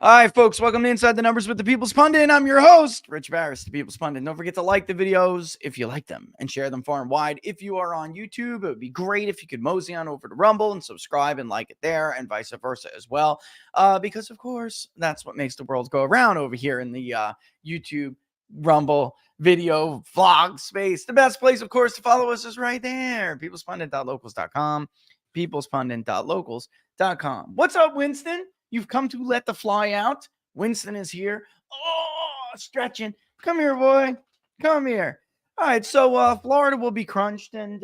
All right, folks, welcome to Inside the Numbers with the People's Pundit. I'm your host, Rich Barris, the People's Pundit. Don't forget to like the videos if you like them and share them far and wide. If you are on YouTube, it would be great if you could mosey on over to Rumble and subscribe and like it there, and vice versa as well. Because, of course, that's what makes the world go around over here in the YouTube, Rumble, video, vlog space. The best place, of course, to follow us is right there, peoplespundit.locals.com, peoplespundit.locals.com. What's up, Winston? You've come to let the fly out. Winston is here. Oh, stretching. Come here, boy. Come here. All right, so Florida will be crunched and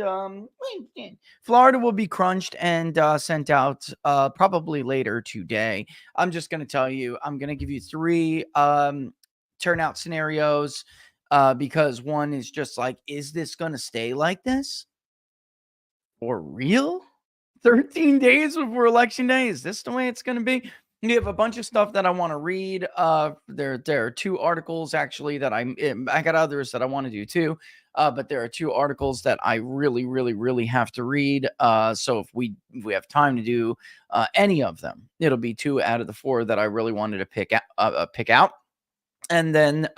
sent out probably later today. I'm just going to tell you, I'm going to give you three turnout scenarios because one is just like, is this going to stay like this? For real? 13 days before election day? Is this the way it's going to be? We have a bunch of stuff that I want to read. There are two articles actually that I got others that I want to do too. But there are two articles that I really have to read. So if we have time to do any of them, it'll be two out of the four that I really wanted to pick out. And then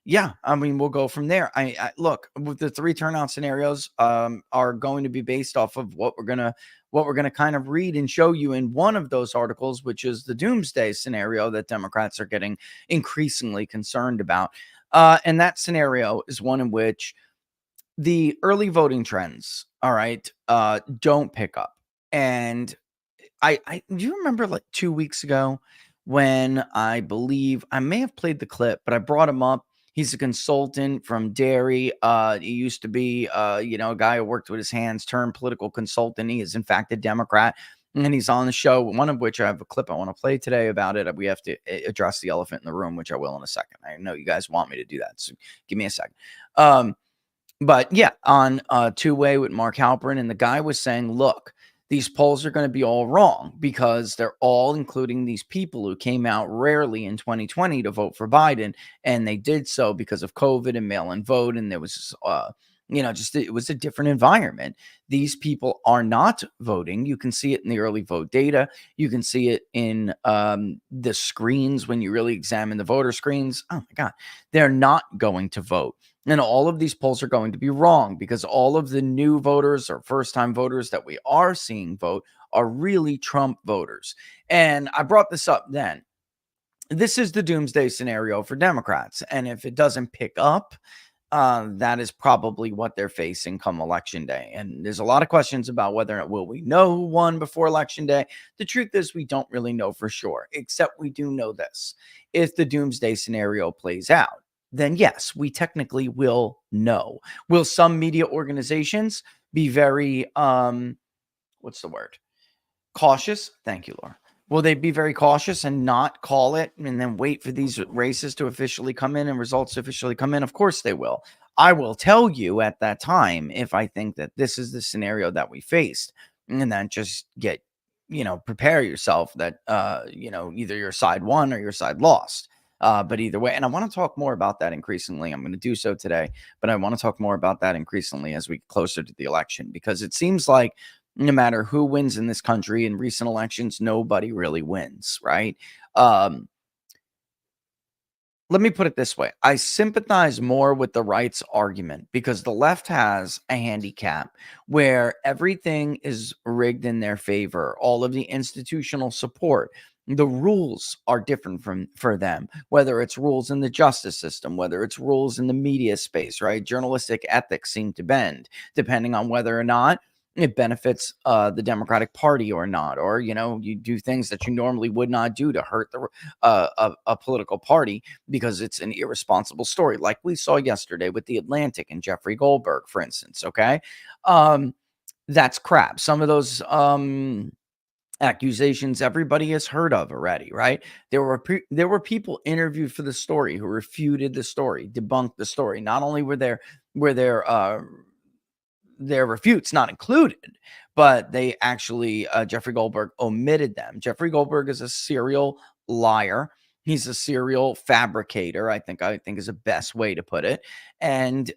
yeah, I mean, we'll go from there. I look, with the three turnout scenarios are going to be based off of what we're gonna kind of read and show you in one of those articles, which is the doomsday scenario that Democrats are getting increasingly concerned about. And that scenario is one in which the early voting trends, all right, don't pick up. And I do you remember like 2 weeks ago when I believe I may have played the clip, but I brought him up. He's a consultant from Derry. He used to be, a guy who worked with his hands, turned political consultant. He is, in fact, a Democrat. And he's on the show, one of which I have a clip I want to play today about it. We have to address the elephant in the room, which I will in a second. I know you guys want me to do that, so give me a second. But yeah, on two-way with Mark Halperin, and the guy was saying, look, these polls are going to be all wrong because they're all including these people who came out rarely in 2020 to vote for Biden. And they did so because of COVID and mail-in vote. And there was, it was a different environment. These people are not voting. You can see it in the early vote data. You can see it in the screens when you really examine the voter screens. Oh my God, they're not going to vote. And all of these polls are going to be wrong because all of the new voters or first-time voters that we are seeing vote are really Trump voters. And I brought this up then. This is the doomsday scenario for Democrats. And if it doesn't pick up, that is probably what they're facing come election day. And there's a lot of questions about whether will we know who won before election day. The truth is we don't really know for sure, except we do know this. If the doomsday scenario plays out, then yes, we technically will know. Will some media organizations be very, what's the word? Cautious? Thank you, Laura. Will they be very cautious and not call it and then wait for these races to officially come in and results to officially come in? Of course they will. I will tell you at that time if I think that this is the scenario that we faced, and then just get, prepare yourself that, either your side won or your side lost. But either way, and I want to talk more about that increasingly. I'm going to do so today, but I want to talk more about that increasingly as we get closer to the election, because it seems like no matter who wins in this country in recent elections, nobody really wins, right? Let me put it this way. I sympathize more with the right's argument because the left has a handicap where everything is rigged in their favor. All of the institutional support, the rules are different for them, whether it's rules in the justice system, whether it's rules in the media space, right? Journalistic ethics seem to bend depending on whether or not it benefits the Democratic Party or not, or you do things that you normally would not do to hurt a political party because it's an irresponsible story, like we saw yesterday with the Atlantic and Jeffrey Goldberg, for instance. Okay, that's crap. Some of those accusations everybody has heard of already, right? There were people interviewed for the story who refuted the story, debunked the story. Not only were their refutes not included, but they actually, Jeffrey Goldberg omitted them. Jeffrey Goldberg is a serial liar. He's a serial fabricator, I think is the best way to put it. And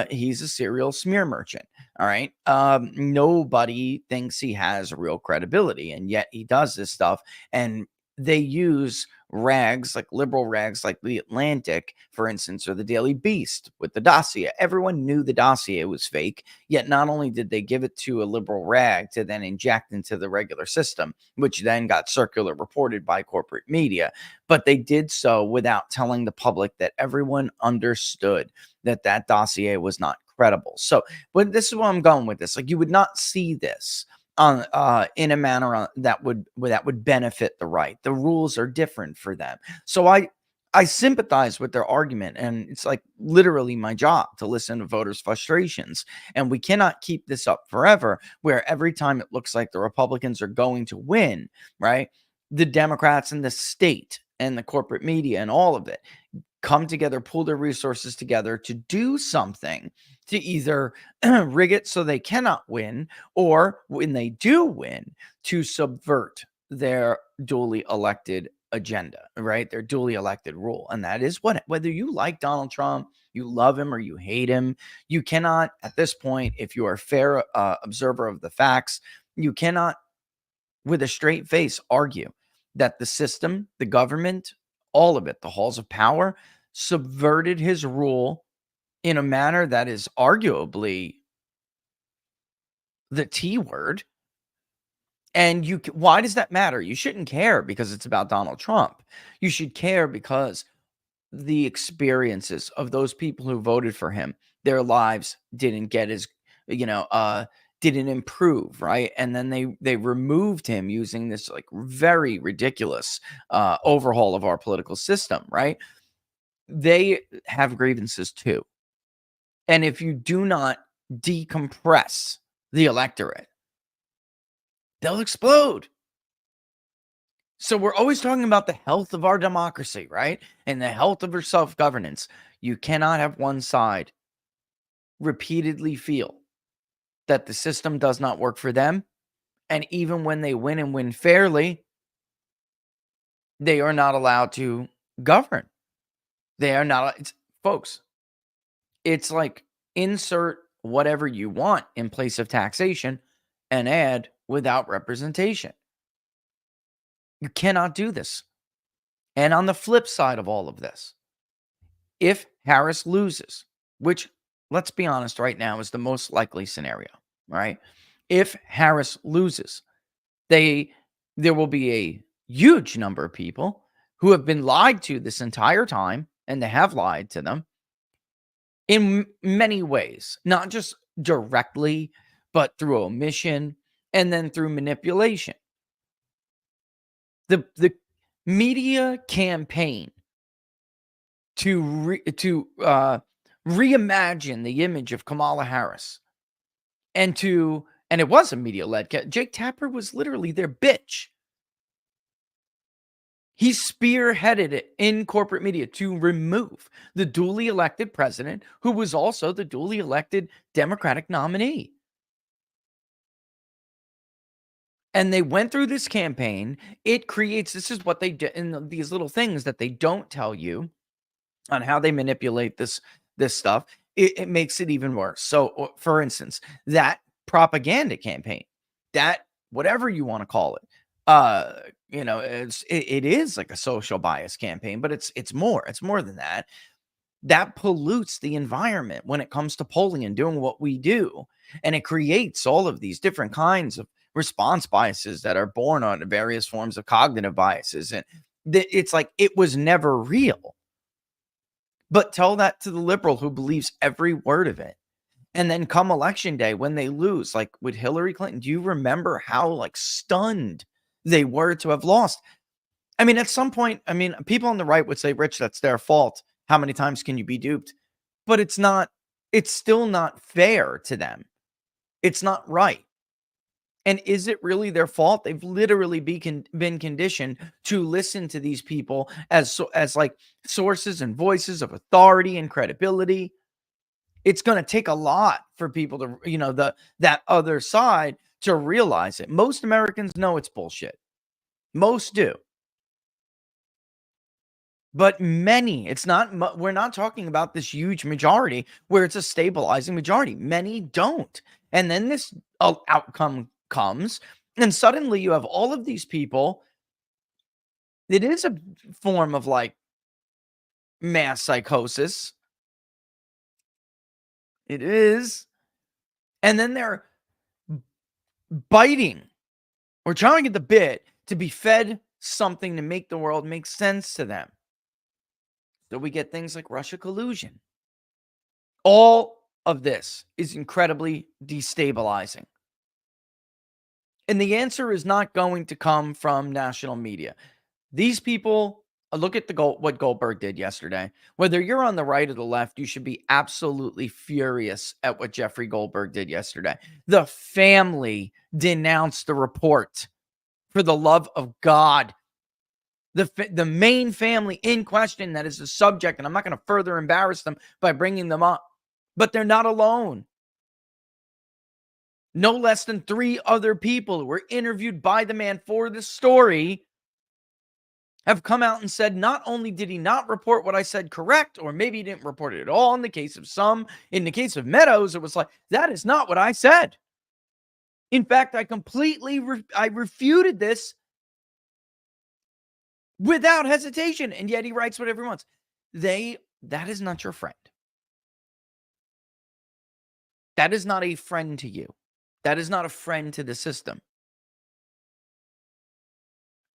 he's a serial smear merchant. All right. Nobody thinks he has real credibility, and yet he does this stuff. And they use rags, like liberal rags like The Atlantic, for instance, or the Daily Beast with the dossier. Everyone knew the dossier was fake, yet not only did they give it to a liberal rag to then inject into the regular system, which then got circular reported by corporate media, but they did so without telling the public that everyone understood that that dossier was not credible. So, but this is where I'm going with this. Like, you would not see this on in a manner that would benefit the right. The rules are different for them. So I sympathize with their argument, and it's like literally my job to listen to voters' frustrations. And we cannot keep this up forever, where every time it looks like the Republicans are going to win, right? The Democrats and the state and the corporate media and all of it come together, pull their resources together to do something to either rig it so they cannot win, or when they do win, to subvert their duly elected agenda, right? Their duly elected rule. And that is what, whether you like Donald Trump, you love him or you hate him, you cannot, at this point, if you are a fair observer of the facts, you cannot, with a straight face, argue that the system, the government, all of it, the halls of power, subverted his rule in a manner that is arguably the T word. And why does that matter? You shouldn't care because it's about Donald Trump. You should care because the experiences of those people who voted for him, their lives didn't get as, didn't improve, right? And then they removed him using this like very ridiculous overhaul of our political system, right? They have grievances too. And if you do not decompress the electorate, they'll explode. So we're always talking about the health of our democracy, right? And the health of our self-governance. You cannot have one side repeatedly feel that the system does not work for them. And even when they win and win fairly, they are not allowed to govern. They are not, folks, it's like insert whatever you want in place of taxation and add without representation. You cannot do this. And on the flip side of all of this, if Harris loses, which, let's be honest, right now is the most likely scenario, right? If Harris loses, there will be a huge number of people who have been lied to this entire time, and they have lied to them in many ways, not just directly, but through omission and then through manipulation. The media campaign to reimagine the image of Kamala Harris and it was a media led. Jake Tapper was literally their bitch. He spearheaded it in corporate media to remove the duly elected president, who was also the duly elected Democratic nominee. And they went through this campaign. It creates, this is what they do in these little things that they don't tell you on how they manipulate this stuff. It makes it even worse. So, for instance, that propaganda campaign, that whatever you want to call it, it is like a social bias campaign, but it's more than that. That pollutes the environment when it comes to polling and doing what we do, and it creates all of these different kinds of response biases that are born on various forms of cognitive biases, and it's like it was never real. But tell that to the liberal who believes every word of it. And then come election day when they lose, like with Hillary Clinton, do you remember how like stunned they were to have lost? I mean, at some point, I mean, people on the right would say, Rich, that's their fault. How many times can you be duped? But it's still not fair to them. It's not right. And is it really their fault? They've literally been conditioned to listen to these people as like sources and voices of authority and credibility. It's going to take a lot for people to, that other side to realize it. Most Americans know it's bullshit. Most do. But many, we're not talking about this huge majority where it's a stabilizing majority. Many don't. And then this outcome comes, and suddenly you have all of these people It is a form of like mass psychosis. It is. And then they're biting or trying to get the bit to be fed something to make the world make sense to them. So we get things like Russia collusion. All of this is incredibly destabilizing. And the answer is not going to come from national media. These people, look at what Goldberg did yesterday. Whether you're on the right or the left, you should be absolutely furious at what Jeffrey Goldberg did yesterday. The family denounced the report. For the love of God. The main family in question that is the subject, and I'm not going to further embarrass them by bringing them up, but they're not alone. No less than 3 other people who were interviewed by the man for this story have come out and said not only did he not report what I said correct, or maybe he didn't report it at all in the case of some. In the case of Meadows, it was like, that is not what I said. In fact, I completely I refuted this without hesitation, and yet he writes whatever he wants. That is not your friend. That is not a friend to you. That is not a friend to the system.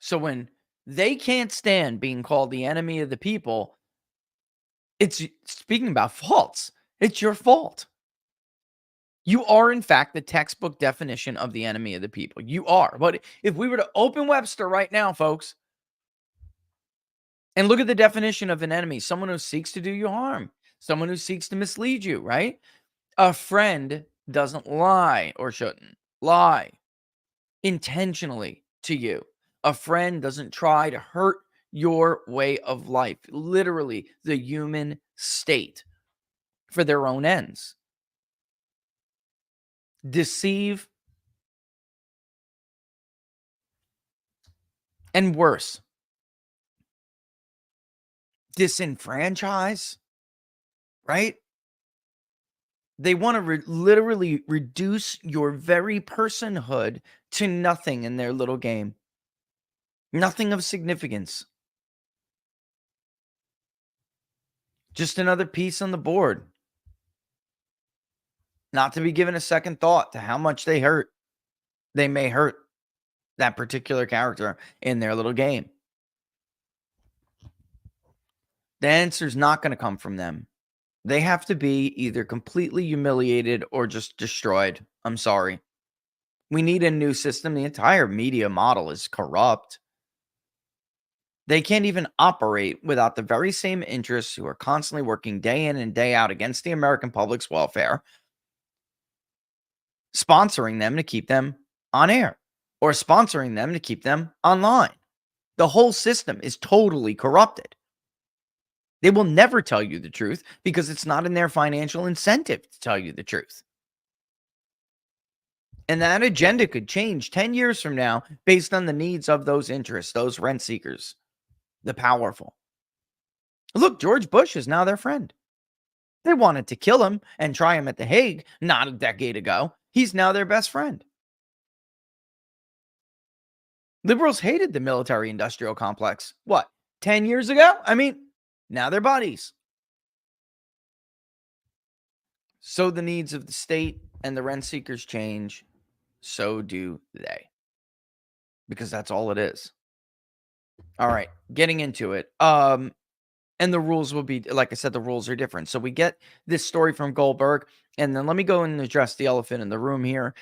So when they can't stand being called the enemy of the people, it's speaking about faults. It's your fault. You are, in fact, the textbook definition of the enemy of the people. You are. But if we were to open Webster right now, folks, and look at the definition of an enemy, someone who seeks to do you harm, someone who seeks to mislead you, right? A friend doesn't lie or shouldn't lie intentionally to you. A friend doesn't try to hurt your way of life, literally the human state, for their own ends. Deceive, and worse, disenfranchise, right? They want to literally reduce your very personhood to nothing in their little game. Nothing of significance. Just another piece on the board. Not to be given a second thought to how much they may hurt that particular character in their little game. The answer's not going to come from them. They have to be either completely humiliated or just destroyed. I'm sorry. We need a new system. The entire media model is corrupt. They can't even operate without the very same interests who are constantly working day in and day out against the American public's welfare, sponsoring them to keep them on air or sponsoring them to keep them online. The whole system is totally corrupted. They will never tell you the truth because it's not in their financial incentive to tell you the truth. And that agenda could change 10 years from now based on the needs of those interests, those rent seekers, the powerful. Look, George Bush is now their friend. They wanted to kill him and try him at The Hague not a decade ago. He's now their best friend. Liberals hated the military-industrial complex. What, 10 years ago? I mean, now they're buddies. So the needs of the state and the rent seekers change. So do they. Because that's all it is. All right, getting into it. And the rules will be, like I said, the rules are different. So we get this story from Goldberg, and then let me go and address the elephant in the room here,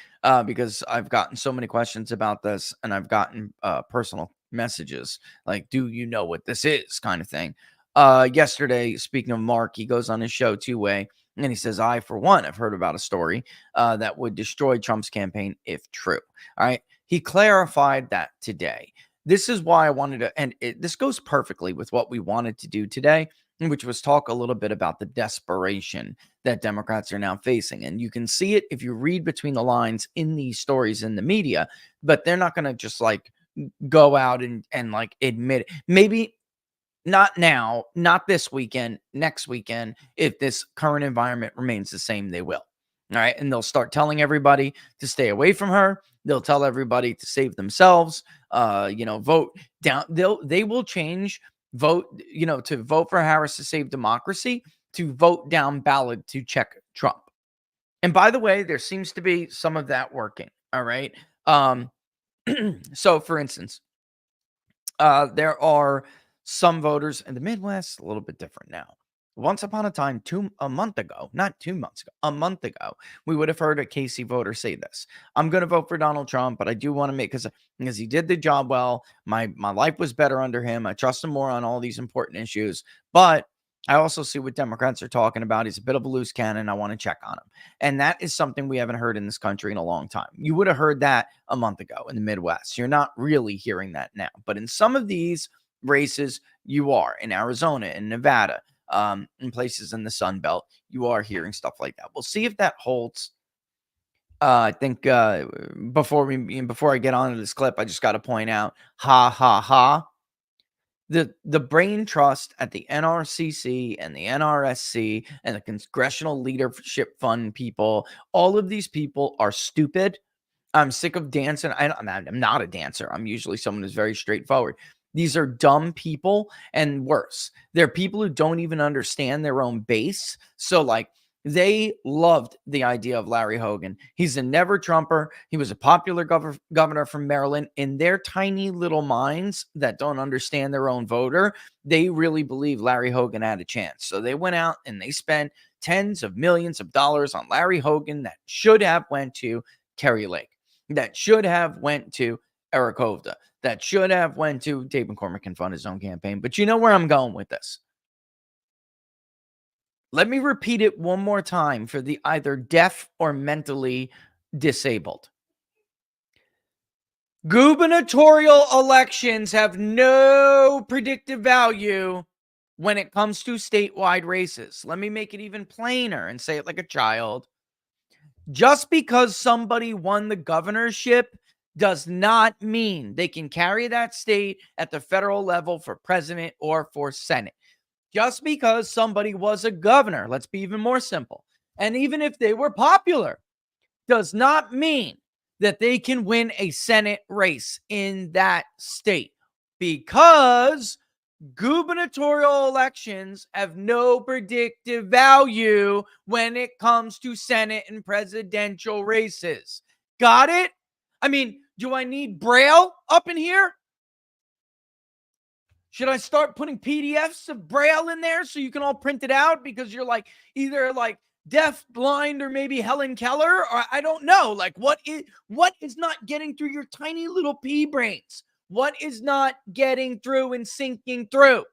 because I've gotten so many questions about this, and I've gotten personal messages like, "Do you know what this is?" kind of thing. Yesterday, speaking of Mark, he goes on his show Two-Way, and he says, "I, for one, have heard about a story that would destroy Trump's campaign if true." All right, he clarified that today. This is why I wanted to, and this goes perfectly with what we wanted to do today, which was talk a little bit about the desperation that Democrats are now facing. And you can see it if you read between the lines in these stories in the media, but they're not going to just like go out and like admit it. Maybe not now, not this weekend, next weekend, if this current environment remains the same, they will. All right. And they'll start telling everybody to stay away from her. They'll tell everybody to save themselves, vote down. They will change to vote for Harris to save democracy, to vote down ballot to check Trump. And by the way, there seems to be some of that working. All right. Um, so for instance, there are some voters in the Midwest, a little bit different now. Once upon a time, a month ago, not 2 months ago, a month ago, we would have heard a Casey voter say this: "I'm going to vote for Donald Trump, but I do want to make because he did the job well. My life was better under him. I trust him more on all these important issues. But I also see what Democrats are talking about. He's a bit of a loose cannon. I want to check on him." And that is something we haven't heard in this country in a long time. You would have heard that a month ago in the Midwest. You're not really hearing that now. But in some of these races, you are. In Arizona, in Nevada, in places in the Sun Belt, you are hearing stuff like that. We'll see if that holds. I think before I get on to this clip, I just got to point out, ha ha ha, the brain trust at the NRCC and the NRSC and the Congressional Leadership Fund people, all of these people are stupid. I'm sick of dancing. I'm not a dancer. I'm usually someone who's very straightforward. These are dumb people, and worse, they're people who don't even understand their own base. So, like, they loved the idea of Larry Hogan. He's a never Trumper. He was a popular governor from Maryland. In their tiny little minds that don't understand their own voter, they really believe Larry Hogan had a chance. So they went out and they spent tens of millions of dollars on Larry Hogan that should have went to Kerry Lake, that should have went to Eric Hovda, that should have went to Dave McCormick can fund his own campaign. But you know where I'm going with this. Let me repeat it one more time for the either deaf or mentally disabled. Gubernatorial elections have no predictive value when it comes to statewide races. Let me make it even plainer and say it like a child. Just because somebody won the governorship does not mean they can carry that state at the federal level for president or for Senate. Just because somebody was a governor, let's be even more simple, and even if they were popular, does not mean that they can win a Senate race in that state, because gubernatorial elections have no predictive value when it comes to Senate and presidential races. Got it? I mean, do I need Braille up in here? Should I start putting PDFs of Braille in there so you can all print it out because you're like either like deaf, blind, or maybe Helen Keller, or I don't know. Like what is not getting through your tiny little pea brains? What is not getting through and sinking through?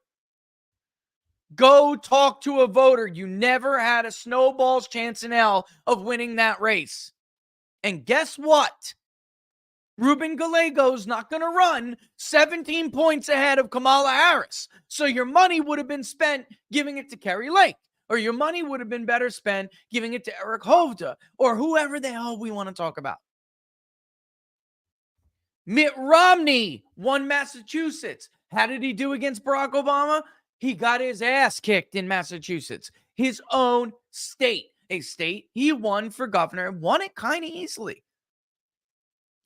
Go talk to a voter. You never had a snowball's chance in hell of winning that race. And guess what? Ruben Gallego's not going to run 17 points ahead of Kamala Harris. So your money would have been spent giving it to Kerry Lake, or your money would have been better spent giving it to Eric Hovda, or whoever the hell we want to talk about. Mitt Romney won Massachusetts. How did he do against Barack Obama? He got his ass kicked in Massachusetts, his own state, a state he won for governor, won it kind of easily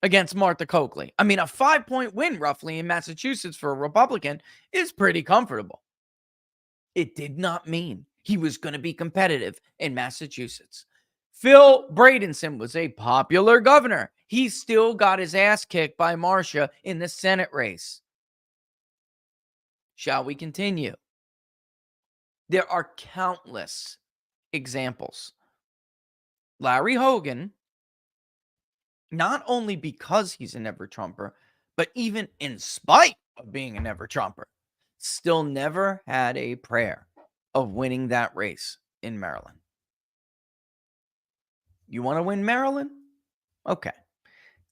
against Martha Coakley. I mean, a 5-point win roughly in Massachusetts for a Republican is pretty comfortable. It did not mean he was going to be competitive in Massachusetts. Phil Bradenson was a popular governor. He still got his ass kicked by Marcia in the Senate race. Shall we continue? There are countless examples. Larry Hogan, not only because he's a never Trumper, but even in spite of being a never Trumper, still never had a prayer of winning that race in Maryland. You want to win Maryland? Okay.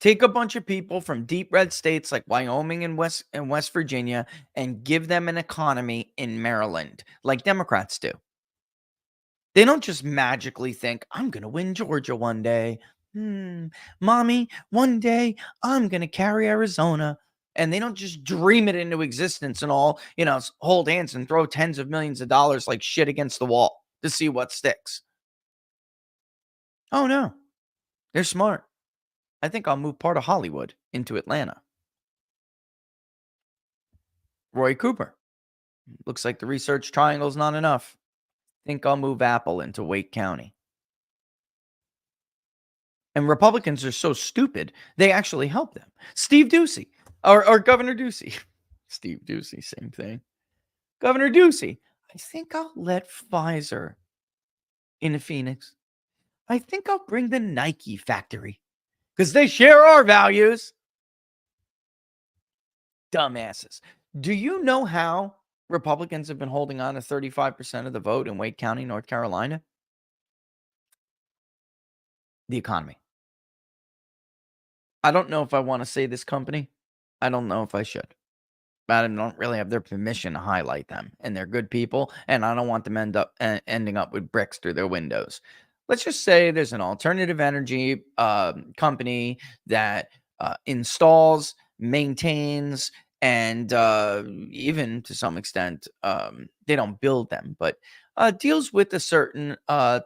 Take a bunch of people from deep red states like Wyoming and West Virginia and give them an economy in Maryland like Democrats do. They don't just magically think, I'm going to win Georgia one day. Mommy, one day I'm going to carry Arizona. And they don't just dream it into existence and all, hold hands and throw tens of millions of dollars like shit against the wall to see what sticks. Oh, no. They're smart. I think I'll move part of Hollywood into Atlanta. Roy Cooper. Looks like the research triangle's not enough. Think I'll move Apple into Wake County. And Republicans are so stupid, they actually help them. Steve Ducey, or Governor Ducey. Steve Ducey, same thing. Governor Ducey. I think I'll let Pfizer into Phoenix. I think I'll bring the Nike factory because they share our values. Dumbasses. Do you know how Republicans have been holding on to 35% of the vote in Wake County, North Carolina? The economy. I don't know if I want to say this company. I don't know if I should. But I don't really have their permission to highlight them, and they're good people, and I don't want them ending up with bricks through their windows. Let's just say there's an alternative energy company that installs, maintains, and even to some extent, they don't build them, but deals with a certain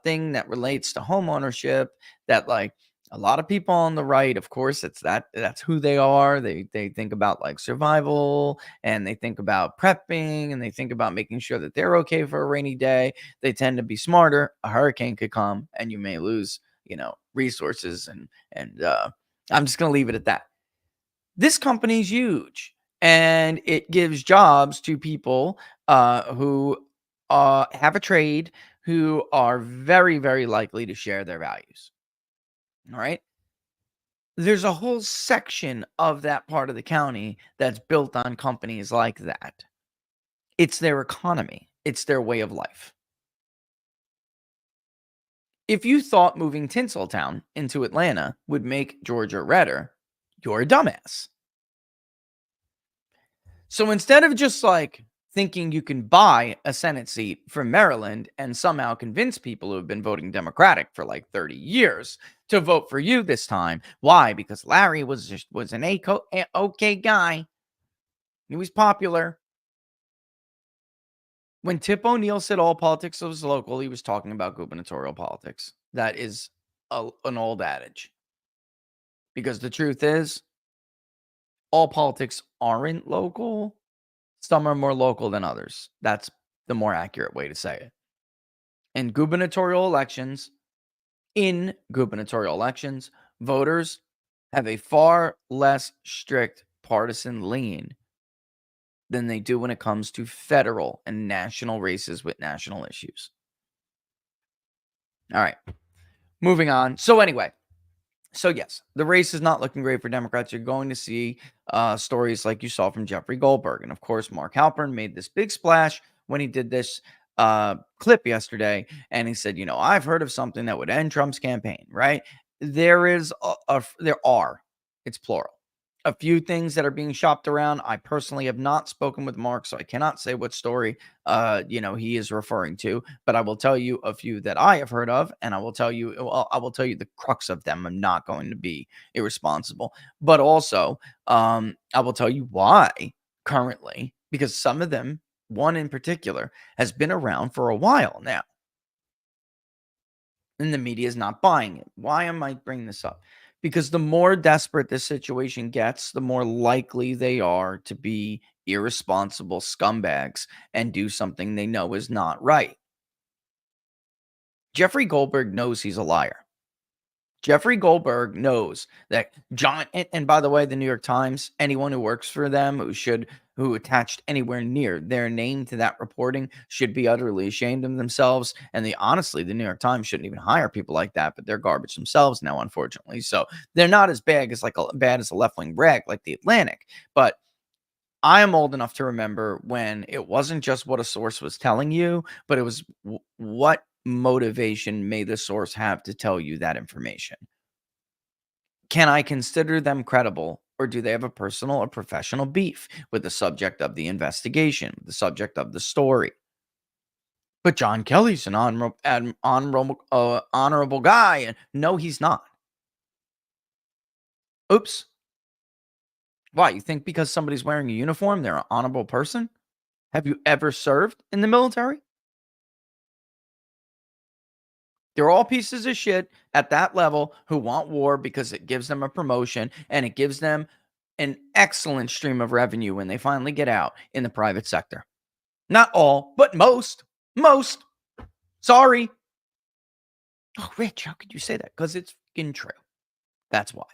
thing that relates to home ownership that like a lot of people on the right, of course, that's who they are. They think about like survival and they think about prepping and they think about making sure that they're okay for a rainy day. They tend to be smarter. A hurricane could come and you may lose, resources and I'm just gonna leave it at that. This company's huge and it gives jobs to people who have a trade who are very, very likely to share their values. All right. There's a whole section of that part of the county that's built on companies like that. It's their economy. It's their way of life. If you thought moving Tinseltown into Atlanta would make Georgia redder, you're a dumbass. So instead of just like thinking you can buy a Senate seat from Maryland and somehow convince people who have been voting Democratic for like 30 years to vote for you this time, why? Because Larry was an okay guy. He was popular. When Tip O'Neill said all politics was local, he was talking about gubernatorial politics. That is an old adage. Because the truth is, all politics aren't local. Some are more local than others. That's the more accurate way to say it. In gubernatorial elections, voters have a far less strict partisan lean than they do when it comes to federal and national races with national issues. All right, moving on. So anyway, yes, the race is not looking great for Democrats. You're going to see stories like you saw from Jeffrey Goldberg. And of course, Mark Halpern made this big splash when he did this clip yesterday. And he said, I've heard of something that would end Trump's campaign, right? There are, it's plural, a few things that are being shopped around. I personally have not spoken with Mark, so I cannot say what story he is referring to, but I will tell you a few that I have heard of, and I will tell you the crux of them. I'm not going to be irresponsible, but also I will tell you why currently, because some of them, one in particular, has been around for a while now. And the media is not buying it. Why am I bringing this up? Because the more desperate this situation gets, the more likely they are to be irresponsible scumbags and do something they know is not right. Jeffrey Goldberg knows he's a liar. Jeffrey Goldberg knows that John, and by the way, the New York Times, anyone who works for them who attached anywhere near their name to that reporting should be utterly ashamed of themselves. And honestly, the New York Times shouldn't even hire people like that, but they're garbage themselves now, unfortunately. So they're not as bad as a left-wing rag like the Atlantic. But I am old enough to remember when it wasn't just what a source was telling you, but it was what motivation may the source have to tell you that information. Can I consider them credible, or do they have a personal or professional beef with the subject of the investigation, the subject of the story? But John Kelly's an honorable guy, and no, he's not. Oops. Why? You think because somebody's wearing a uniform, they're an honorable person? Have you ever served in the military? They're all pieces of shit at that level who want war because it gives them a promotion and it gives them an excellent stream of revenue when they finally get out in the private sector. Not all, but most. Most. Sorry. Oh, Rich, how could you say that? Because it's fucking true. That's why.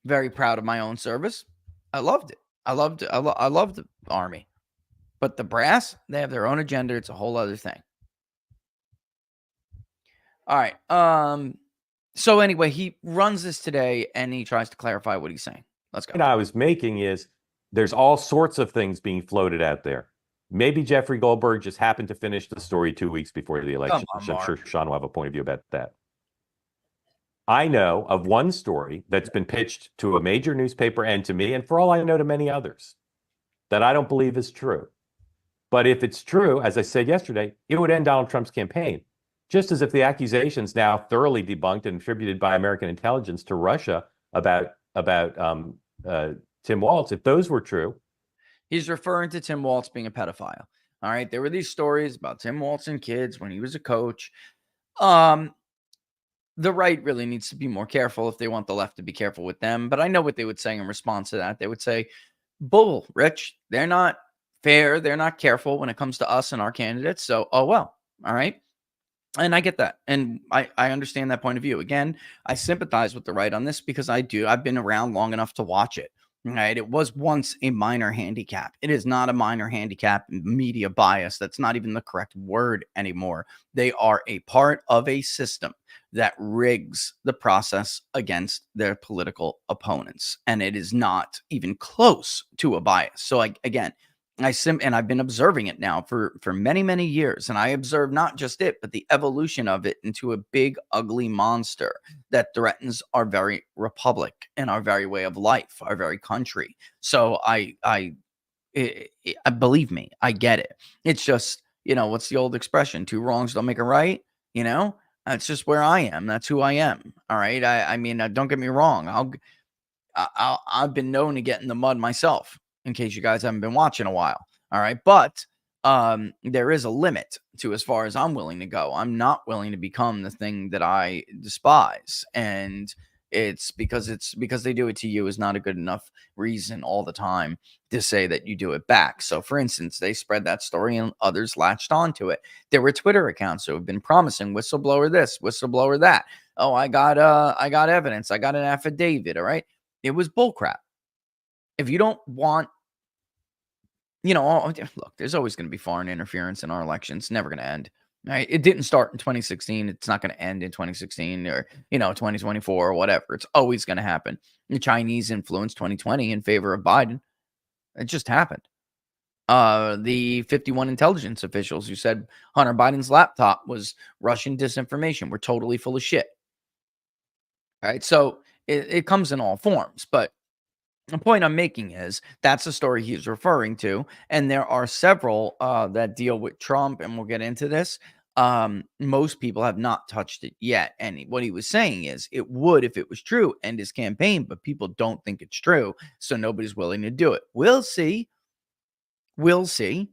Very proud of my own service. I loved it. I loved it. I loved the Army. But the brass, they have their own agenda. It's a whole other thing. All right. So anyway, he runs this today and he tries to clarify what he's saying. Let's go. point I was making is there's all sorts of things being floated out there. Maybe Jeffrey Goldberg just happened to finish the story 2 weeks before the election. On, I'm sure Sean will have a point of view about that. I know of one story that's been pitched to a major newspaper and to me, and for all I know, to many others, that I don't believe is true. But if it's true, as I said yesterday, it would end Donald Trump's campaign. Just as if the accusations now thoroughly debunked and attributed by American intelligence to Russia about Tim Walz, if those were true. He's referring to Tim Walz being a pedophile. All right. There were these stories about Tim Walz and kids when he was a coach. The right really needs to be more careful if they want the left to be careful with them. But I know what they would say in response to that. They would say, bull, Rich, they're not fair. They're not careful when it comes to us and our candidates. So, oh, well. All right. And I get that. And I understand that point of view. Again, I sympathize with the right on this because I've been around long enough to watch it. Right. It was once a minor handicap. It is not a minor handicap media bias. That's not even the correct word anymore. They are a part of a system that rigs the process against their political opponents. And it is not even close to a bias. So again, and I've been observing it now for many, many years. And I observe not just it, but the evolution of it into a big, ugly monster that threatens our very republic and our very way of life, our very country. So believe me, I get it. It's just, what's the old expression? Two wrongs don't make a right. That's just where I am. That's who I am. All right. I mean, don't get me wrong. I've been known to get in the mud myself, in case you guys haven't been watching a while. All right. But there is a limit to as far as I'm willing to go. I'm not willing to become the thing that I despise. And it's because they do it to you is not a good enough reason all the time to say that you do it back. So for instance, they spread that story and others latched onto it. There were Twitter accounts who have been promising whistleblower this, whistleblower that. Oh, I got evidence. I got an affidavit. All right. It was bullcrap. If you don't want, look, there's always going to be foreign interference in our elections. Never going to end. Right? It didn't start in 2016. It's not going to end in 2016 or, 2024 or whatever. It's always going to happen. The Chinese influenced 2020 in favor of Biden. It just happened. The 51 intelligence officials who said Hunter Biden's laptop was Russian disinformation were totally full of shit. All right. So it comes in all forms, but the point I'm making is that's the story he's referring to. And there are several that deal with Trump, and we'll get into this. Most people have not touched it yet. And what he was saying is it would, if it was true, end his campaign, but people don't think it's true. So nobody's willing to do it. We'll see. We'll see.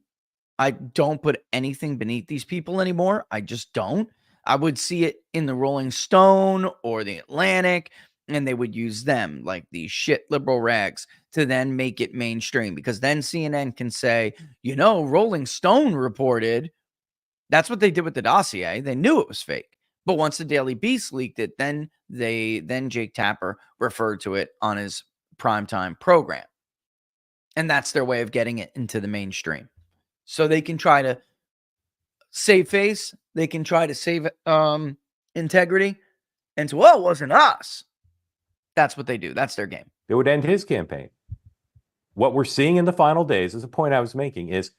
I don't put anything beneath these people anymore. I just don't. I would see it in the Rolling Stone or the Atlantic, and they would use them, like these shit liberal rags, to then make it mainstream. Because then CNN can say, Rolling Stone reported. That's what they did with the dossier. They knew it was fake. But once the Daily Beast leaked it, then Jake Tapper referred to it on his primetime program. And that's their way of getting it into the mainstream. So they can try to save face. They can try to save integrity. And so, it wasn't us. That's what they do. That's their game. It would end his campaign. What we're seeing in the final days, is a point I was making, is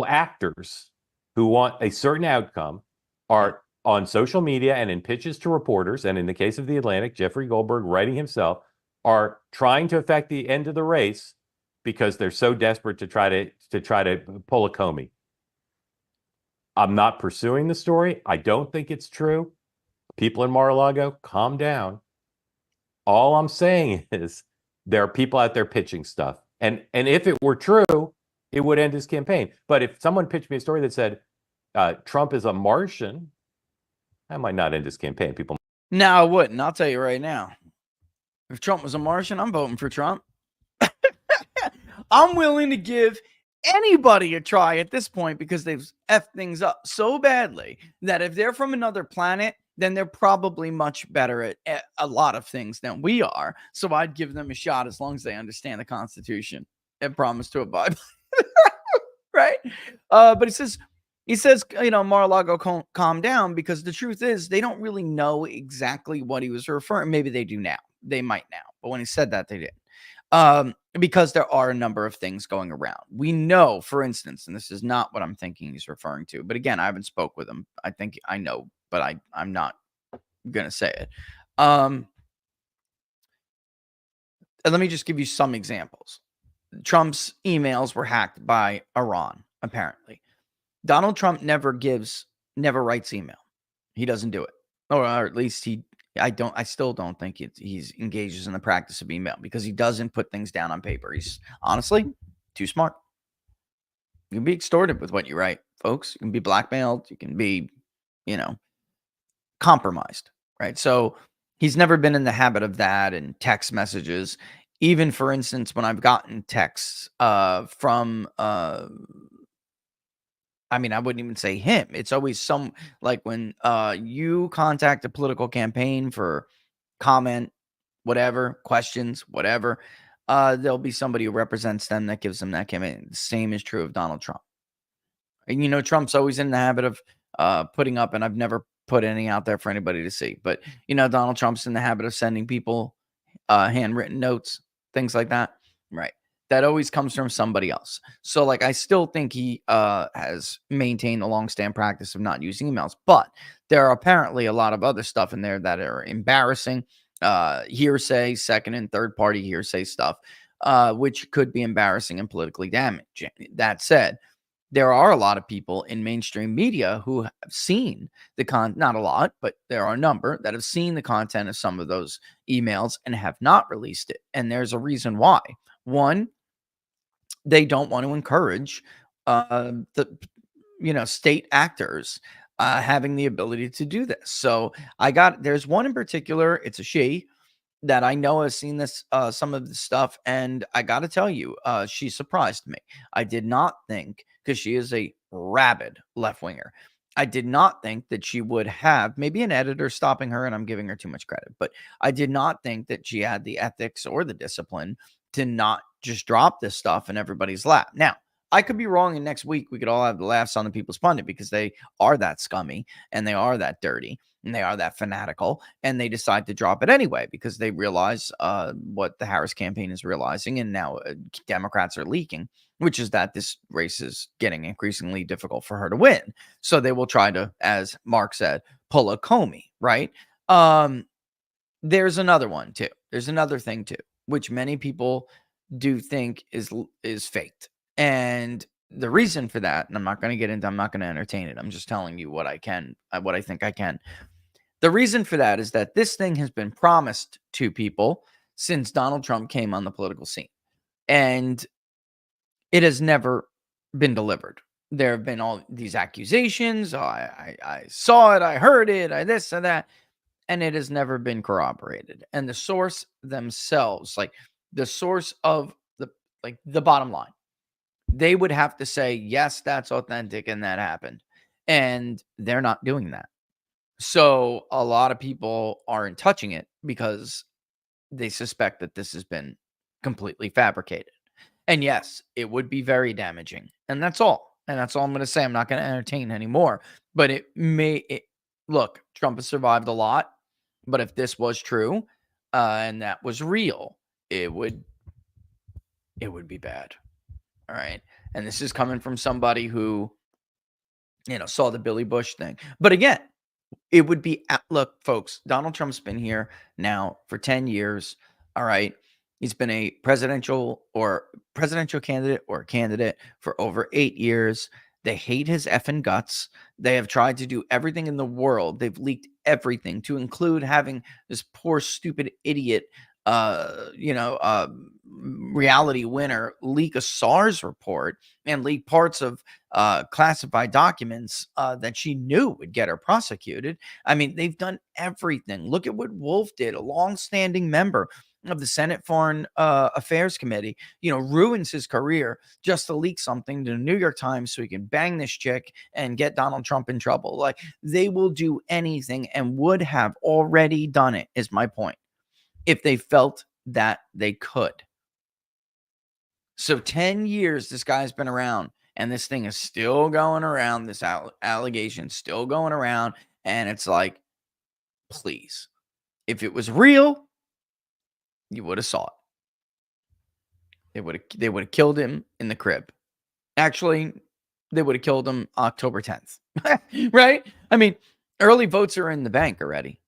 actors who want a certain outcome are on social media and in pitches to reporters, and in the case of the Atlantic, Jeffrey Goldberg writing himself, are trying to affect the end of the race because they're so desperate to try to pull a Comey. I'm not pursuing the story. I don't think it's true. People in Mar-a-Lago, calm down. All I'm saying is there are people out there pitching stuff. And if it were true, it would end his campaign. But if someone pitched me a story that said Trump is a Martian I might not end his campaign. People. No, I wouldn't. I'll tell you right now. If Trump was a Martian, I'm voting for Trump. I'm willing to give anybody a try at this point because they've effed things up so badly that if they're from another planet, then they're probably much better at a lot of things than we are. So I'd give them a shot as long as they understand the Constitution and promise to abide by it. Right? But he says, Mar-a-Lago, calm down, because the truth is they don't really know exactly what he was referring. Maybe they do now. They might now. But when he said that, they didn't. Because there are a number of things going around. We know, for instance, and this is not what I'm thinking he's referring to, but again, I haven't spoke with him. I think I know, but I'm not going to say it. And let me just give you some examples. Trump's emails were hacked by Iran, apparently. Donald Trump never writes email. He doesn't do it. Or at least I still don't think he's engages in the practice of email because he doesn't put things down on paper. He's honestly too smart. You can be extorted with what you write, folks. You can be blackmailed. You can be, compromised, right? So he's never been in the habit of that and text messages. Even, for instance, when I've gotten texts from I wouldn't even say him. It's always like when you contact a political campaign for comment, whatever, questions, whatever, there'll be somebody who represents them that gives them that campaign. The same is true of Donald Trump. And, Trump's always in the habit of putting up, and I've never put any out there for anybody to see, but, Donald Trump's in the habit of sending people handwritten notes, things like that. Right. That always comes from somebody else. So, like, I still think he has maintained the long-standing practice of not using emails, but there are apparently a lot of other stuff in there that are embarrassing, hearsay, second and third party hearsay stuff, which could be embarrassing and politically damaging. That said, there are a lot of people in mainstream media who have seen not a lot, but there are a number that have seen the content of some of those emails and have not released it. And there's a reason why. One, they don't want to encourage the state actors having the ability to do this. So there's one in particular, it's a she that I know has seen this some of the stuff, and I got to tell you, she surprised me. I did not think, because she is a rabid left-winger, I did not think that she would have maybe an editor stopping her, and I'm giving her too much credit, but I did not think that she had the ethics or the discipline to not just drop this stuff in everybody's lap. Now, I could be wrong, and next week we could all have the laughs on the People's Pundit because they are that scummy and they are that dirty and they are that fanatical, and they decide to drop it anyway because they realize what the Harris campaign is realizing, and now Democrats are leaking, which is that this race is getting increasingly difficult for her to win. So they will try to, as Mark said, pull a Comey, right? There's another one too. There's another thing too, which many people do think is faked. And the reason for that, and I'm not going to entertain it. I'm just telling you what I think I can. The reason for that is that this thing has been promised to people since Donald Trump came on the political scene, and it has never been delivered. There have been all these accusations. Oh, I saw it. I heard it. I this and that. And it has never been corroborated. And the source themselves, like the source of the bottom line, they would have to say, yes, that's authentic and that happened. And they're not doing that. So a lot of people aren't touching it because they suspect that this has been completely fabricated. And yes, it would be very damaging. And that's all. And that's all I'm going to say. I'm not going to entertain anymore. But look, Trump has survived a lot. But if this was true and that was real, it would be bad. All right. And this is coming from somebody who, saw the Billy Bush thing. But again, it would be, look, folks, Donald Trump's been here now for 10 years. All right. He's been a presidential candidate or candidate for over 8 years. They hate his effing guts. They have tried to do everything in the world. They've leaked everything, to include having this poor, stupid idiot reality winner leak a SARS report and leak parts of classified documents that she knew would get her prosecuted. I mean, they've done everything. Look at what Wolf did, a longstanding member of the Senate Foreign Affairs Committee, ruins his career just to leak something to the New York Times so he can bang this chick and get Donald Trump in trouble. Like, they will do anything and would have already done it, is my point, if they felt that they could. So 10 years this guy's been around, and this thing is still going around, this allegation still going around, and it's like, please, if it was real, you would have saw it. They would have killed him in the crib. Actually, they would have killed him October 10th. Right? I mean, early votes are in the bank already.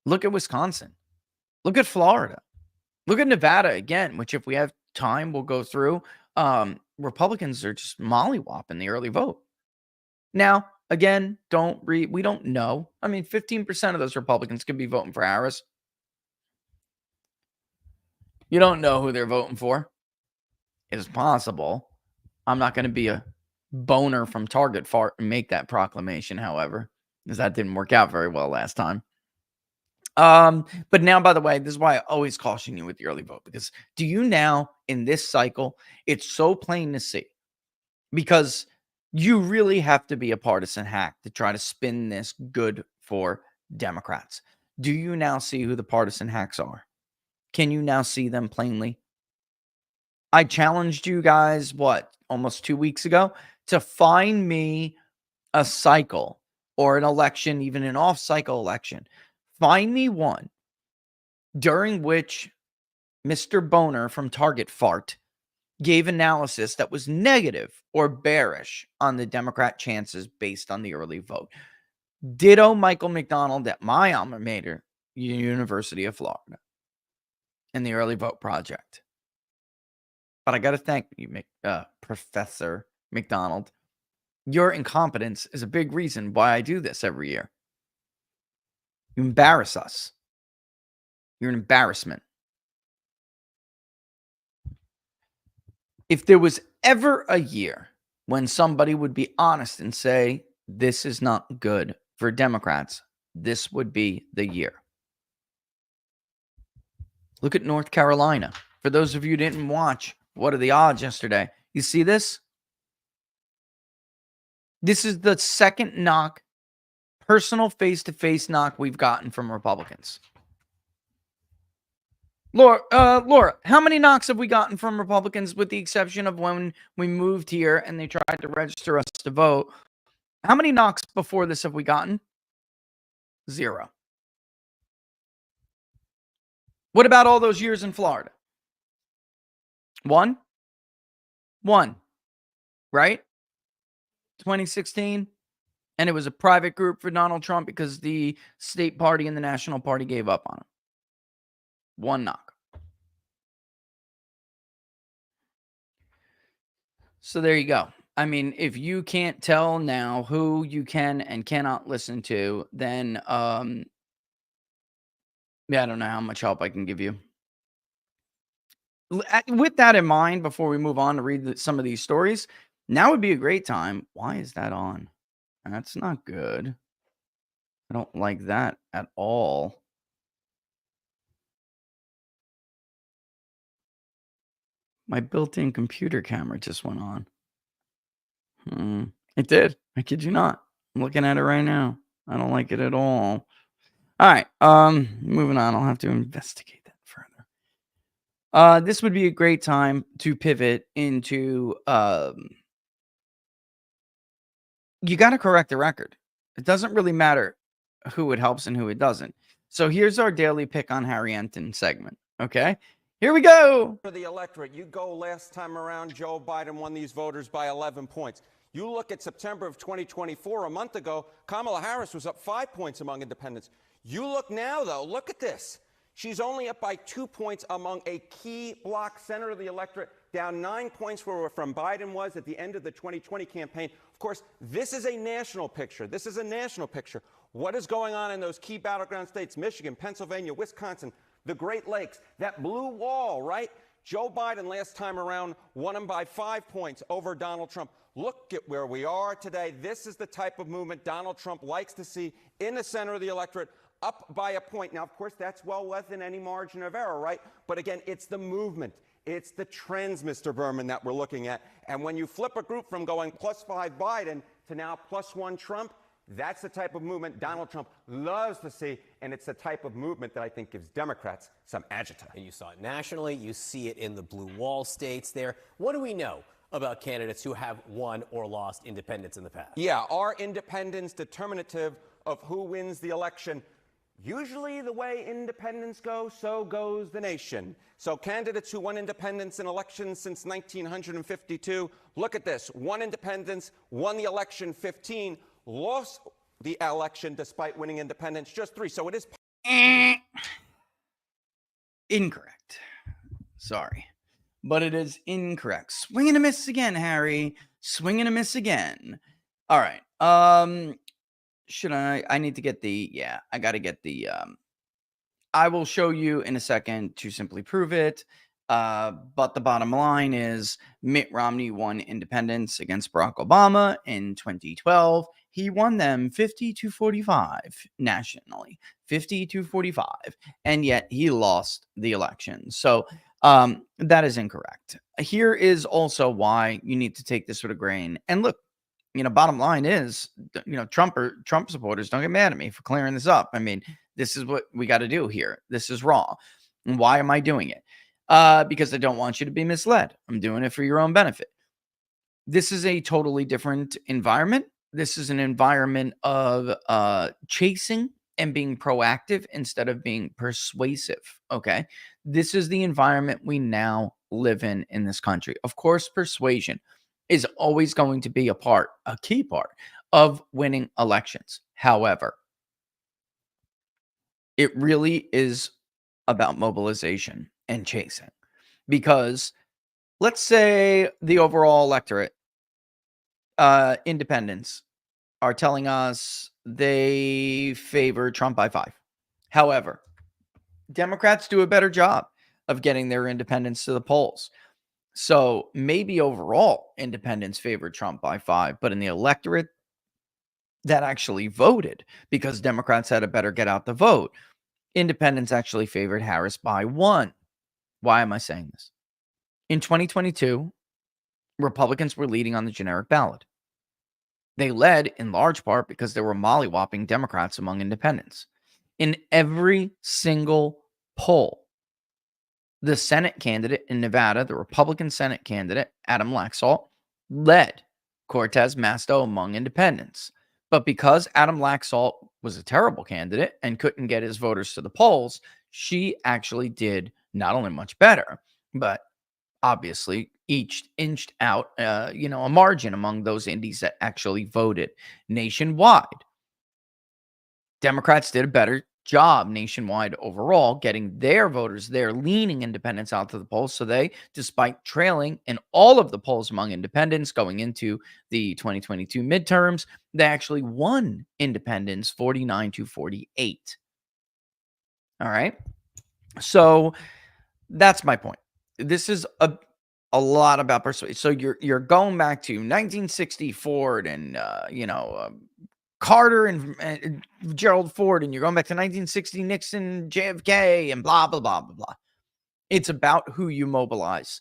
Look at Wisconsin. Look at Florida. Look at Nevada again, which if we have time, we'll go through. Republicans are just mollywopping the early vote. Now, again, we don't know. I mean, 15% of those Republicans could be voting for Harris. You don't know who they're voting for. It's possible. I'm not going to be a boner from Target fart and make that proclamation, however, because that didn't work out very well last time. But now, by the way, this is why I always caution you with the early vote, because do you now, in this cycle, it's so plain to see, because you really have to be a partisan hack to try to spin this good for Democrats. Do you now see who the partisan hacks are? Can you now see them plainly? I challenged you guys, almost 2 weeks ago, to find me a cycle or an election, even an off-cycle election. Find me one during which Mr. Boner from Target Fart gave analysis that was negative or bearish on the Democrat chances based on the early vote. Ditto Michael McDonald at my alma mater, University of Florida, and the early vote project. But I got to thank you, Professor McDonald. Your incompetence is a big reason why I do this every year. You embarrass us. You're an embarrassment. If there was ever a year when somebody would be honest and say, this is not good for Democrats, this would be the year. Look at North Carolina. For those of you who didn't watch, what are the odds yesterday? You see this? This is the second knock, personal face-to-face knock we've gotten from Republicans. Laura, how many knocks have we gotten from Republicans, with the exception of when we moved here and they tried to register us to vote? How many knocks before this have we gotten? 0. What about all those years in Florida? 1, right? 2016. And it was a private group for Donald Trump because the state party and the national party gave up on him. 1 knock. So there you go. I mean, if you can't tell now who you can and cannot listen to, then I don't know how much help I can give you. With that in mind, before we move on to read some of these stories, now would be a great time. Why is that on? That's not good. I don't like that at all. My built-in computer camera just went on. It did. I kid you not. I'm looking at it right now. I don't like it at all. All right. Moving on. I'll have to investigate that further. This would be a great time to pivot into you got to correct the record. It doesn't really matter who it helps and who it doesn't. So here's our daily pick on Harry Enton segment. Okay, here we go. For the electorate, you go last time around, Joe Biden won these voters by 11 points. You look at September of 2024, a month ago, Kamala Harris was up 5 points among independents. You look now, though, look at this. She's only up by 2 points among a key bloc center of the electorate, down 9 points from Biden was at the end of the 2020 campaign. Of course, this is a national picture. This is a national picture. What is going on in those key battleground states, Michigan, Pennsylvania, Wisconsin, the Great Lakes, that blue wall, right? Joe Biden last time around won him by 5 points over Donald Trump. Look at where we are today. This is the type of movement Donald Trump likes to see in the center of the electorate, up by a point. Now, of course, that's well within any margin of error, right? But again, it's the movement. It's the trends, Mr. Berman, that we're looking at. And when you flip a group from going +5 Biden to now +1 Trump, that's the type of movement Donald Trump loves to see, and it's the type of movement that I think gives Democrats some agita. And you saw it nationally. You see it in the blue wall states there. What do we know about candidates who have won or lost independents in the past? Yeah, are independents determinative of who wins the election? Usually the way independents go, so goes the nation. So candidates who won independents in elections since 1952, look at this. Won independents, won the election 15, lost the election despite winning independents just 3. So it is incorrect. Sorry. But it is incorrect. Swing and a miss again, Harry. Swing and a miss again. All right. Should I need to get I got to get I will show you in a second to simply prove it. But the bottom line is Mitt Romney won independents against Barack Obama in 2012. He won them 50-45 nationally, 50-45, and yet he lost the election. So that is incorrect. Here is also why you need to take this with a grain. And look, bottom line is, Trump supporters, don't get mad at me for clearing this up. I mean, this is what we got to do here. This is wrong. And why am I doing it? Because I don't want you to be misled. I'm doing it for your own benefit. This is a totally different environment. This is an environment of chasing and being proactive instead of being persuasive. Okay. This is the environment we now live in this country. Of course, persuasion is always going to be a key part of winning elections. However, it really is about mobilization and chasing, because let's say the overall electorate, independents, are telling us they favor Trump by 5. However, Democrats do a better job of getting their independents to the polls. So maybe overall independents favor Trump by 5, but in the electorate that actually voted, because Democrats had a better get out the vote, independents actually favored Harris by 1. Why am I saying this? In 2022, Republicans were leading on the generic ballot. They led in large part because there were mollywopping Democrats among independents. In every single poll, the Senate candidate in Nevada, the Republican Senate candidate, Adam Laxalt, led Cortez Masto among independents. But because Adam Laxalt was a terrible candidate and couldn't get his voters to the polls, she actually did not only much better, but obviously each inched out, a margin among those indies that actually voted nationwide. Democrats did a better job nationwide overall, getting their voters, their leaning independents out to the polls. So they, despite trailing in all of the polls among independents going into the 2022 midterms, they actually won independents 49-48. All right. So that's my point. This is a lot about persuasion. So you're going back to 1960 Ford and Carter and Gerald Ford, and you're going back to 1960 Nixon, JFK, and blah, blah, blah, blah, blah. It's about who you mobilize.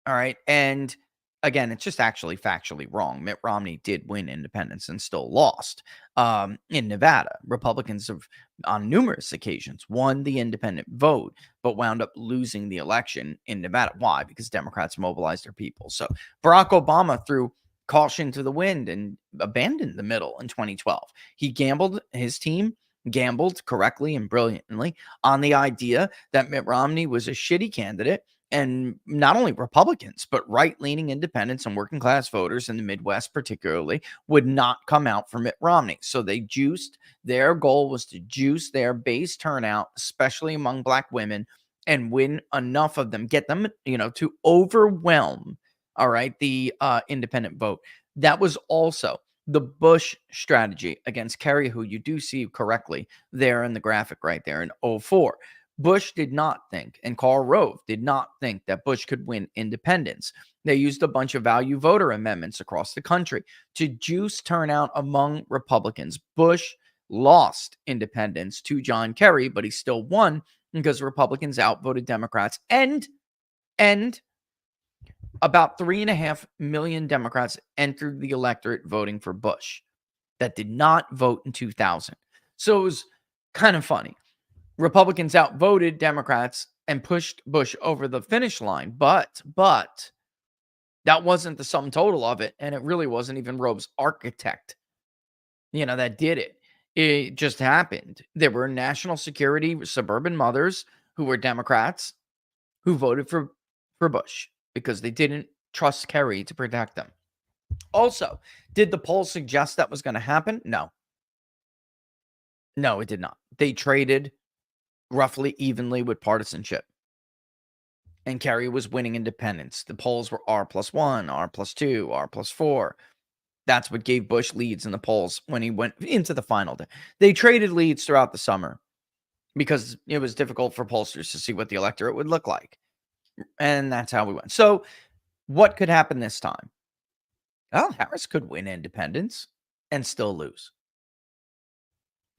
All right. And again, it's just actually factually wrong. Mitt Romney did win independents and still lost in Nevada. Republicans have, on numerous occasions, won the independent vote, but wound up losing the election in Nevada. Why? Because Democrats mobilized their people. So Barack Obama threw caution to the wind and abandoned the middle in 2012. His team gambled correctly and brilliantly on the idea that Mitt Romney was a shitty candidate, and not only Republicans, but right-leaning independents and working class voters in the Midwest particularly would not come out for Mitt Romney. So their goal was to juice their base turnout, especially among Black women, and win enough of them, get them, to overwhelm, all right, the independent vote. That was also the Bush strategy against Kerry, who you do see correctly there in the graphic right there in 2004. Bush did not think, and Karl Rove did not think that Bush could win independence. They used a bunch of value voter amendments across the country to juice turnout among Republicans. Bush lost independence to John Kerry, but he still won because Republicans outvoted Democrats, and about 3.5 million Democrats entered the electorate voting for Bush that did not vote in 2000. So it was kind of funny. Republicans outvoted Democrats and pushed Bush over the finish line, but that wasn't the sum total of it, and it really wasn't even Rove's architect, that did it. It just happened. There were national security suburban mothers who were Democrats who voted for Bush because they didn't trust Kerry to protect them. Also, did the polls suggest that was going to happen? No. No, it did not. They traded roughly evenly with partisanship. And Kerry was winning independents. The polls were R+1, R+2, R+4. That's what gave Bush leads in the polls when he went into the final day. They traded leads throughout the summer because it was difficult for pollsters to see what the electorate would look like. And that's how we went. So what could happen this time? Well, Harris could win independents and still lose.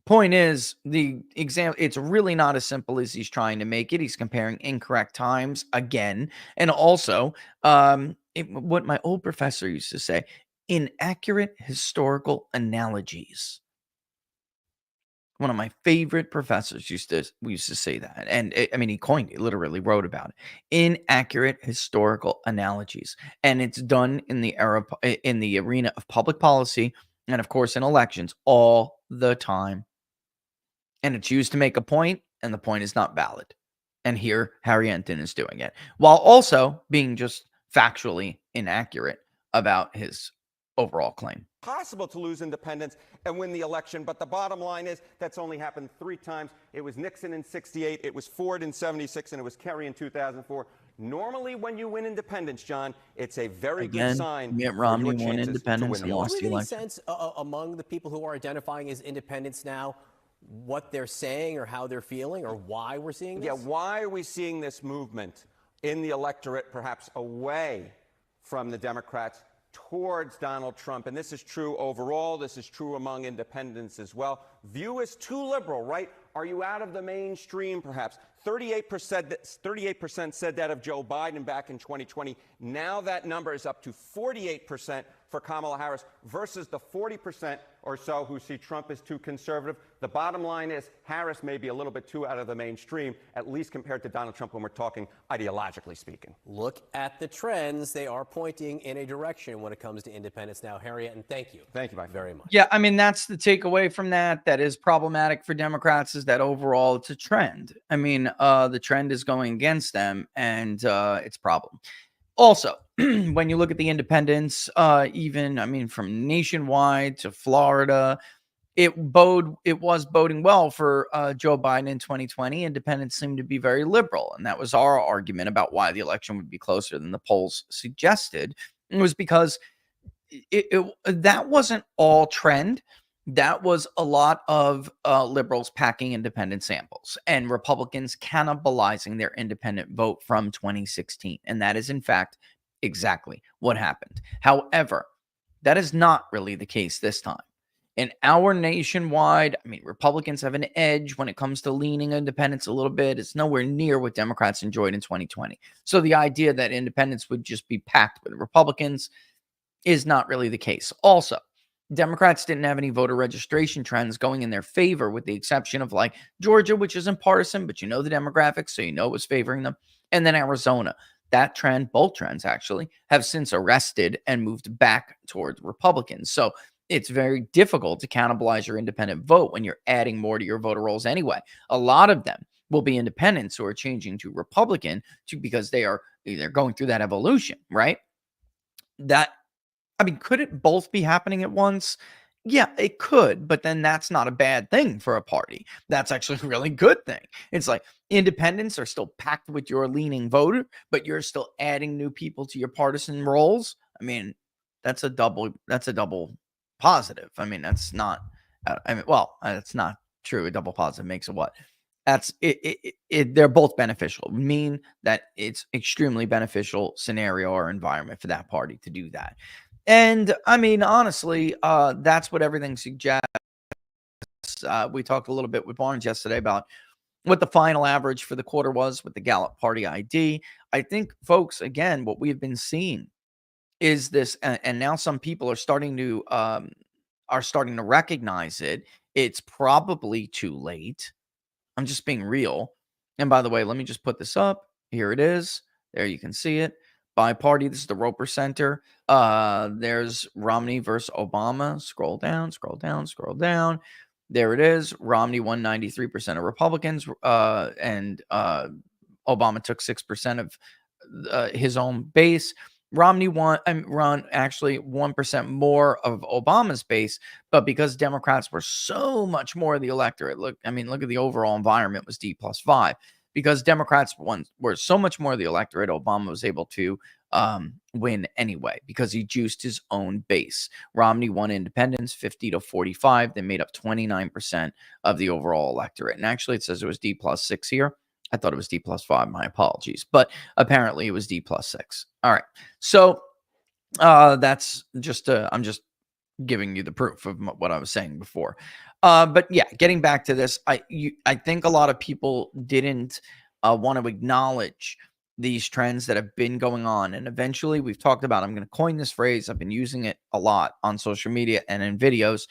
Point is, the example, it's really not as simple as he's trying to make it. He's comparing incorrect times again. And also, what my old professor used to say, inaccurate historical analogies. One of my favorite professors used to say that. And he coined it, literally wrote about it. Inaccurate historical analogies. And it's done in the arena of public policy and, of course, in elections all the time. And it's used to make a point, and the point is not valid. And here, Harry Enten is doing it, while also being just factually inaccurate about his overall claim. Possible to lose independence and win the election, but the bottom line is that's only happened 3 times. It was Nixon in '68, it was Ford in '76, and it was Kerry in 2004. Normally, when you win independence, John, it's a very good sign. Mitt Romney won independence and lost the election. Any sense among the people who are identifying as independents now what they're saying or how they're feeling or why we're seeing this? Yeah, why are we seeing this movement in the electorate, perhaps away from the Democrats towards Donald Trump? And this is true overall. This is true among independents as well. View is too liberal, right? Are you out of the mainstream, perhaps? 38% said that of Joe Biden back in 2020. Now that number is up to 48% for Kamala Harris versus the 40% or so who see Trump as too conservative. The bottom line is Harris may be a little bit too out of the mainstream, at least compared to Donald Trump when we're talking ideologically speaking. Look at the trends. They are pointing in a direction when it comes to independence now. Harriet, and thank you. Thank you, Mike. Very much. Yeah, that's the takeaway from that. That is problematic for Democrats, is that overall it's a trend. The trend is going against them, and it's a problem. Also, when you look at the independents, from nationwide to Florida, it was boding well for Joe Biden in 2020. Independents seemed to be very liberal, and that was our argument about why the election would be closer than the polls suggested. It was because that wasn't all trend. That was a lot of liberals packing independent samples and Republicans cannibalizing their independent vote from 2016. And that is, in fact, exactly what happened. However, that is not really the case this time. In our nationwide, Republicans have an edge when it comes to leaning independents a little bit. It's nowhere near what Democrats enjoyed in 2020. So the idea that independents would just be packed with Republicans is not really the case. Also, Democrats didn't have any voter registration trends going in their favor, with the exception of like Georgia, which isn't partisan, but the demographics, so it was favoring them. And then Arizona. That trend, both trends actually, have since arrested and moved back towards Republicans. So it's very difficult to cannibalize your independent vote when you're adding more to your voter rolls anyway. A lot of them will be independents who are changing to Republican because they're going through that evolution, right? Could it both be happening at once? Yeah, it could, but then that's not a bad thing for a party. That's actually a really good thing. It's like independents are still packed with your leaning voter, but you're still adding new people to your partisan rolls. That's a double positive. That's not, that's not true. A double positive makes a what? That's they're both beneficial. Mean that it's extremely beneficial scenario or environment for that party to do that. And I mean, honestly, that's what everything suggests. We talked a little bit with Barnes yesterday about what the final average for the quarter was with the Gallup Party ID. I think, folks, again, what we've been seeing is this, and now some people are starting to recognize it. It's probably too late. I'm just being real. And by the way, let me just put this up. Here it is. There you can see it. By party, this is the Roper Center. There's Romney versus Obama. Scroll down, scroll down, scroll down. There it is. Romney won 93% of Republicans, and Obama took 6% of his own base. Romney won actually 1% more of Obama's base, but because Democrats were so much more of the electorate, look at the overall environment was D+5. Because Democrats were so much more of the electorate, Obama was able to win anyway because he juiced his own base. Romney won independents 50 to 45. They made up 29% of the overall electorate. And actually, it says it was D+6 here. I thought it was D+5. My apologies. But apparently it was D+6. All right. So that's just, I'm just giving you the proof of what I was saying before. But yeah, getting back to this, I think a lot of people didn't want to acknowledge these trends that have been going on. And eventually we've talked about, I'm going to coin this phrase. I've been using it a lot on social media and in videos.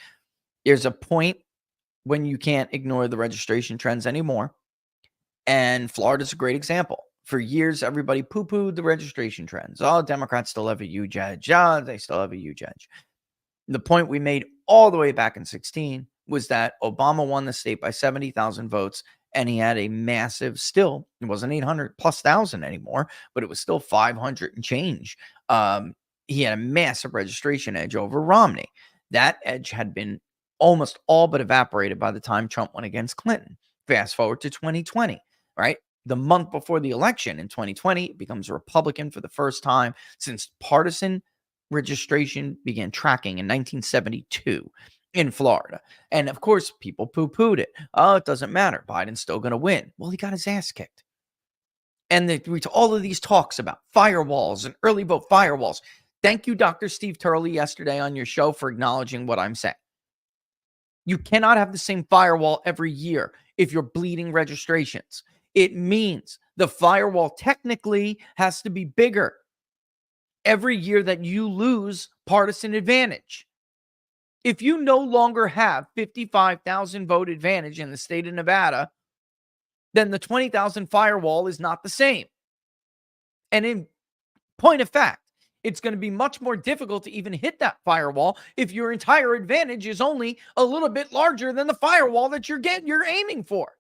There's a point when you can't ignore the registration trends anymore. And Florida's a great example. For years, everybody poo-pooed the registration trends. Oh, Democrats still have a huge edge. Oh, they still have a huge edge. The point we made all the way back in 2016 was that Obama won the state by 70,000 votes, and he had a massive, still, it wasn't 800 plus thousand anymore, but it was still 500 and change. He had a massive registration edge over Romney. That edge had been almost all but evaporated by the time Trump went against Clinton. Fast forward to 2020, right? The month before the election in 2020, it becomes a Republican for the first time since partisan registration began tracking in 1972 in Florida. And of course, people poo-pooed it. Oh, it doesn't matter. Biden's still going to win. Well, he got his ass kicked. And all of these talks about firewalls and early vote firewalls. Thank you, Dr. Steve Turley, yesterday on your show for acknowledging what I'm saying. You cannot have the same firewall every year if you're bleeding registrations. It means the firewall technically has to be bigger every year that you lose partisan advantage. If you no longer have 55,000 vote advantage in the state of Nevada, then the 20,000 firewall is not the same. And in point of fact, it's going to be much more difficult to even hit that firewall if your entire advantage is only a little bit larger than the firewall that you're aiming for.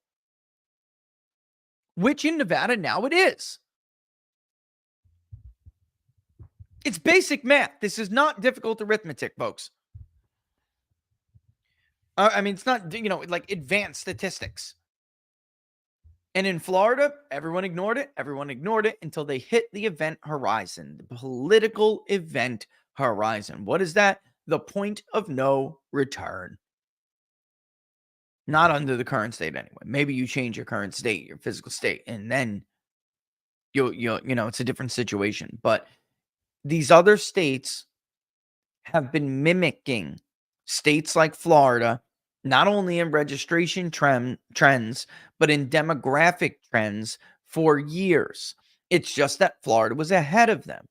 Which in Nevada now it is. It's basic math. This is not difficult arithmetic, folks. It's not, like advanced statistics. And in Florida, everyone ignored it. Everyone ignored it until they hit the event horizon, the political event horizon. What is that? The point of no return. Not under the current state anyway. Maybe you change your current state, your physical state, and then it's a different situation. But these other states have been mimicking states like Florida, not only in registration trends, but in demographic trends for years. It's just that Florida was ahead of them.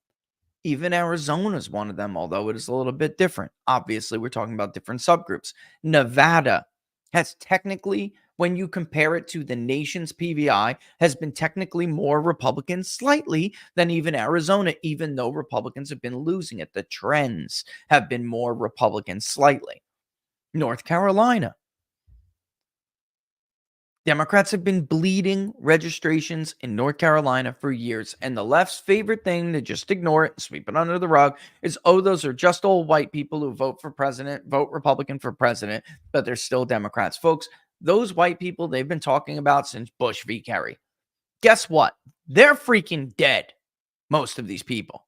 Even Arizona is one of them, although it is a little bit different. Obviously, we're talking about different subgroups. Nevada has technically, when you compare it to the nation's PVI, has been technically more Republican slightly than even Arizona, even though Republicans have been losing it. The trends have been more Republican slightly. North Carolina. Democrats have been bleeding registrations in North Carolina for years, and the left's favorite thing to just ignore it and sweep it under the rug is, oh, those are just old white people who vote Republican for president, but they're still Democrats. Folks, those white people they've been talking about since Bush v. Kerry. Guess what? They're freaking dead, most of these people.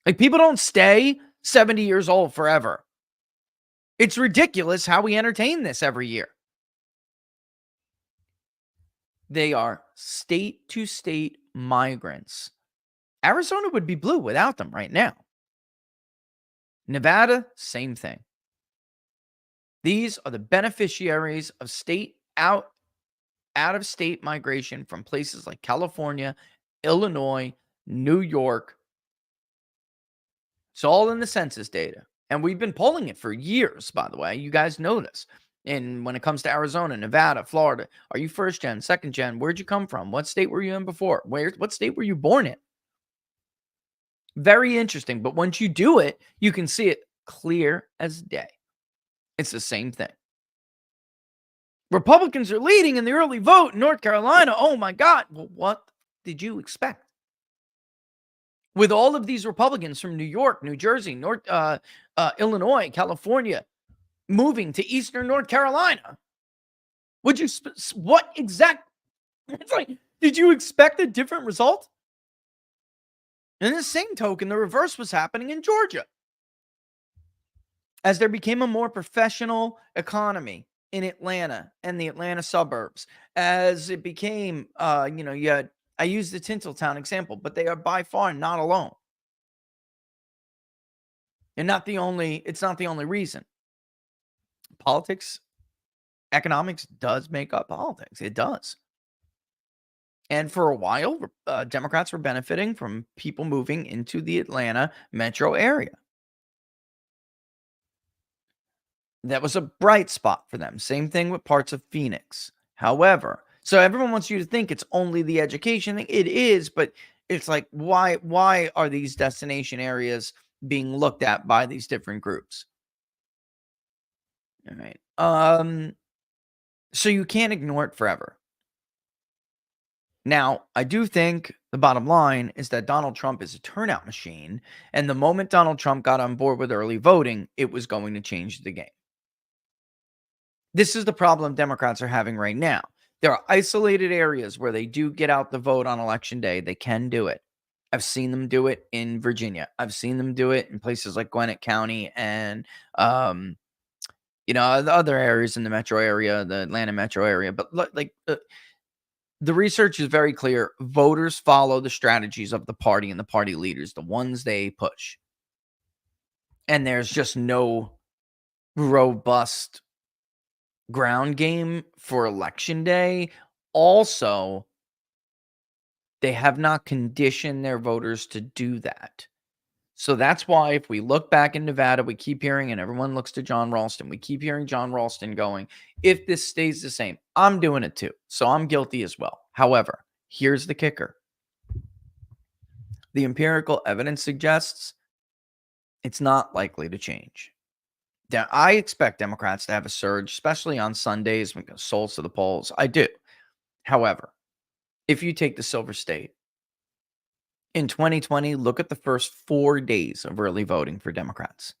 Like, people don't stay 70 years old forever. It's ridiculous how we entertain this every year. They are state to state migrants. Arizona would be blue without them right now. Nevada, same thing. These are the beneficiaries of out of state migration from places like California, Illinois, New York. It's all in the census data. And we've been polling it for years, by the way. You guys know this. And when it comes to Arizona, Nevada, Florida, are you first gen, second gen? Where'd you come from? What state were you in before? What state were you born in? Very interesting. But once you do it, you can see it clear as day. It's the same thing. Republicans are leading in the early vote in North Carolina. Oh my God. Well, what did you expect? With all of these Republicans from New York, New Jersey, Illinois, California, moving to Eastern North Carolina, it's like, did you expect a different result? In the same token, the reverse was happening in Georgia. As there became a more professional economy in Atlanta and the Atlanta suburbs, as it became, I use the Tinseltown example, but they are by far not alone. And it's not the only reason. Politics, economics does make up politics. It does. And for a while, Democrats were benefiting from people moving into the Atlanta metro area. That was a bright spot for them. Same thing with parts of Phoenix. However, so everyone wants you to think it's only the education thing. It is, but it's like, why are these destination areas being looked at by these different groups? All right. So you can't ignore it forever. Now, I do think the bottom line is that Donald Trump is a turnout machine. And the moment Donald Trump got on board with early voting, it was going to change the game. This is the problem Democrats are having right now. There are isolated areas where they do get out the vote on election day. They can do it. I've seen them do it in Virginia. I've seen them do it in places like Gwinnett County and, the other areas in the metro area, the Atlanta metro area. But the research is very clear. Voters follow the strategies of the party and the party leaders, the ones they push. And there's just no robust ground game for election day. Also, they have not conditioned their voters to do that. So that's why if we look back in Nevada, we keep hearing, and everyone looks to John Ralston, we keep hearing John Ralston going, if this stays the same, I'm doing it too. So I'm guilty as well. However, here's the kicker. The empirical evidence suggests it's not likely to change. I expect Democrats to have a surge, especially on Sundays when it goes souls to the polls. I do. However, if you take the Silver State, in 2020, look at the first 4 days of early voting for Democrats.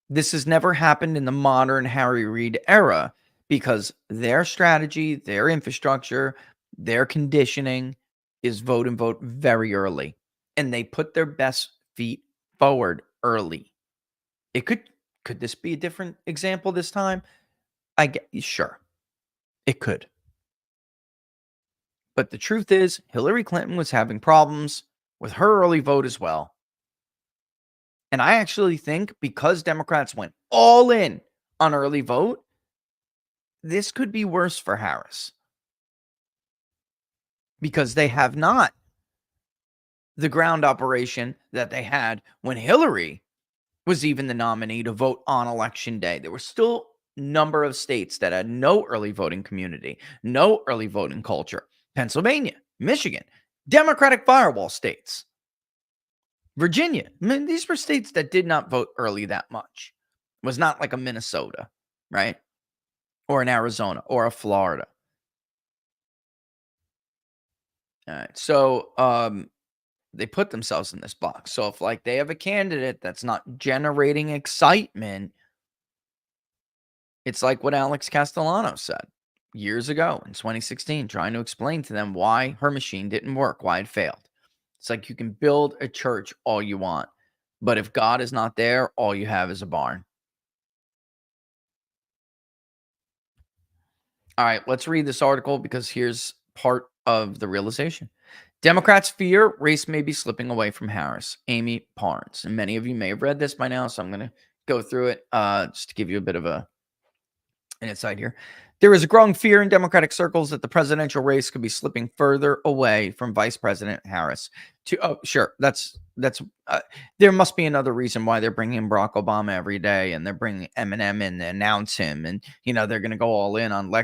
This has never happened in the modern Harry Reid era because their strategy, their infrastructure, their conditioning is vote and vote very early. And they put their best feet forward early. Could this be a different example this time? Sure, it could. But the truth is, Hillary Clinton was having problems with her early vote as well. And I actually think because Democrats went all in on early vote, this could be worse for Harris. Because they have not the ground operation that they had when Hillary was even the nominee to vote on election day. There were still a number of states that had no early voting community, no early voting culture. Pennsylvania, Michigan, Democratic firewall states. Virginia, these were states that did not vote early that much. It was not like a Minnesota, right? Or an Arizona or a Florida. All right, so they put themselves in this box. So if they have a candidate that's not generating excitement, it's like what Alex Castellano said years ago in 2016, trying to explain to them why her machine didn't work, why it failed. It's like you can build a church all you want, but if God is not there, all you have is a barn. All right, let's read this article because here's part of the realization. Democrats fear race may be slipping away from Harris. Amy Parnes. And many of you may have read this by now, so I'm going to go through it just to give you a bit of an insight here. There is a growing fear in Democratic circles that the presidential race could be slipping further away from Vice President Harris. Sure, that's there must be another reason why they're bringing Barack Obama every day, and they're bringing Eminem in to announce him, and they're going to go all in on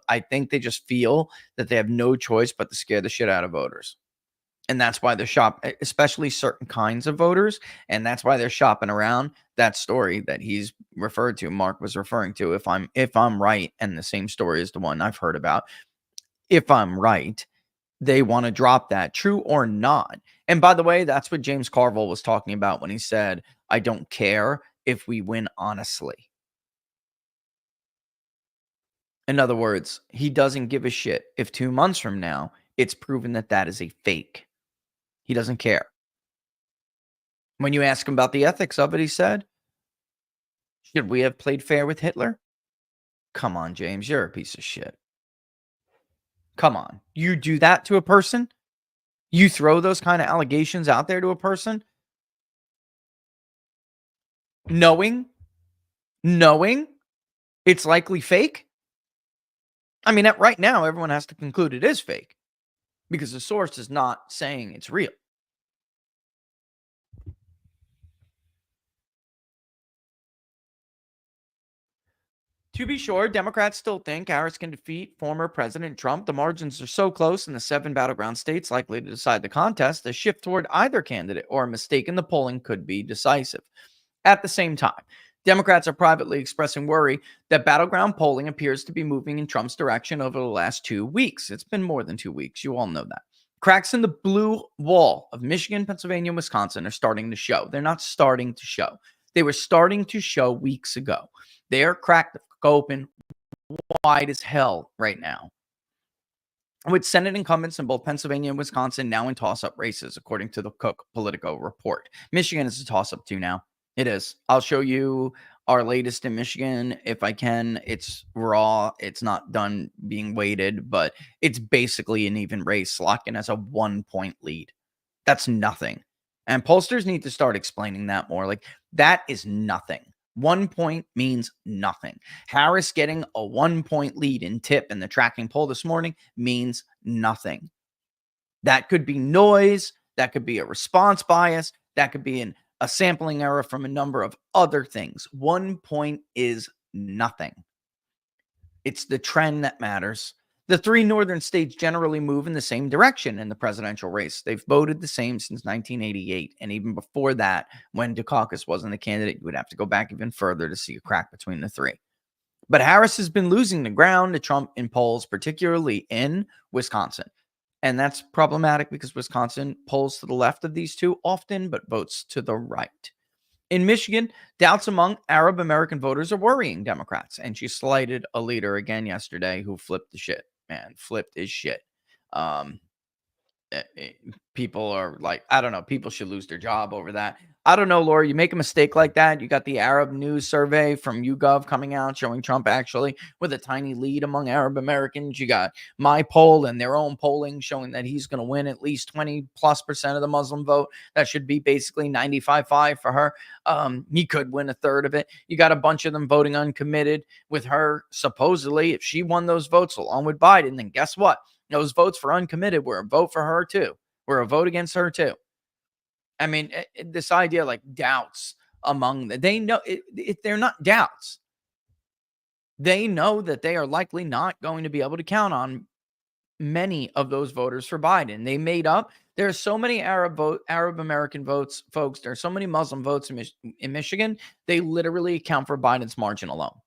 I think they just feel that they have no choice but to scare the shit out of voters. And that's why they're especially certain kinds of voters. And that's why they're shopping around that story that he's referred to. Mark was referring to, if I'm right, and the same story is the one I've heard about. If I'm right, they want to drop that, true or not. And by the way, that's what James Carville was talking about when he said, I don't care if we win honestly. In other words, he doesn't give a shit if 2 months from now, it's proven that that is a fake. He doesn't care. When you ask him about the ethics of it, he said, should we have played fair with Hitler? Come on, James, you're a piece of shit. Come on. You do that to a person? You throw those kind of allegations out there to a person? Knowing it's likely fake? I mean, right now, everyone has to conclude it is fake because the source is not saying it's real. To be sure, Democrats still think Harris can defeat former President Trump. The margins are so close in the 7 battleground states likely to decide the contest, a shift toward either candidate or a mistake in the polling could be decisive. At the same time, Democrats are privately expressing worry that battleground polling appears to be moving in Trump's direction over the last 2 weeks. It's been more than 2 weeks. You all know that. Cracks in the blue wall of Michigan, Pennsylvania, and Wisconsin are starting to show. They're not starting to show. They were starting to show weeks ago. They are cracked open wide as hell right now, with Senate incumbents in both Pennsylvania and Wisconsin now in toss-up races, according to the Cook Politico report. Michigan is a toss-up too now. It is. I'll show you our latest in Michigan if I can. It's raw. It's not done being weighted, but it's basically an even race. Slotkin has a 1-point lead. That's nothing. And pollsters need to start explaining that more. Like, that is nothing. 1 point means nothing. Harris getting a 1-point lead in tip in the tracking poll this morning means nothing. That could be noise. That could be a response bias. That could be a sampling error from a number of other things. 1 point is nothing. It's the trend that matters. The 3 northern states generally move in the same direction in the presidential race. They've voted the same since 1988. And even before that, when Dukakis wasn't the candidate, you would have to go back even further to see a crack between the 3. But Harris has been losing the ground to Trump in polls, particularly in Wisconsin. And that's problematic because Wisconsin polls to the left of these two often, but votes to the right. In Michigan, doubts among Arab American voters are worrying Democrats. And she slighted a leader again yesterday who flipped the shit. Man, flipped his shit. People are like, I don't know, people should lose their job over that. I don't know, Laura, you make a mistake like that. You got the Arab News survey from YouGov coming out showing Trump actually with a tiny lead among Arab Americans. You got my poll and their own polling showing that he's going to win at least 20+% of the Muslim vote. That should be basically 95-5 for her. He could win a third of it. You got a bunch of them voting uncommitted with her. Supposedly, if she won those votes along with Biden, then guess what? Those votes for uncommitted were a vote for her too. Were a vote against her too. I mean, this idea like doubts among them, they know they're not doubts. They know that they are likely not going to be able to count on many of those voters for Biden. They made up. There are so many Arab American votes, folks. There are so many Muslim votes in Michigan. They literally account for Biden's margin alone.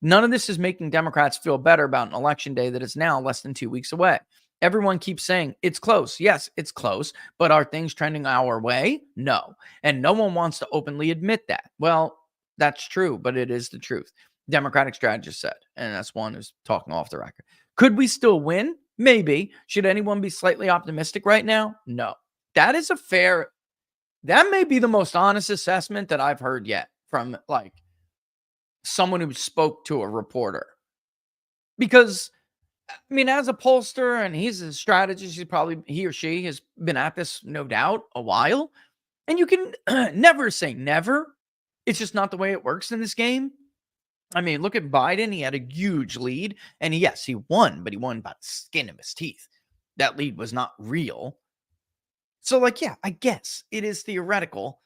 None of this is making Democrats feel better about an election day that is now less than 2 weeks away. Everyone keeps saying it's close. Yes, it's close, but are things trending our way? No. And no one wants to openly admit that. Well, that's true, but it is the truth. Democratic strategist said, and that's one who's talking off the record. Could we still win? Maybe. Should anyone be slightly optimistic right now? No. That may be the most honest assessment that I've heard yet from like someone who spoke to a reporter. Because, I mean, as a pollster and he's a strategist, he or she has been at this, no doubt, a while. And you can never say never. It's just not the way it works in this game. I mean, look at Biden. He had a huge lead. And yes, he won, but he won by the skin of his teeth. That lead was not real. So, like, yeah, I guess it is theoretically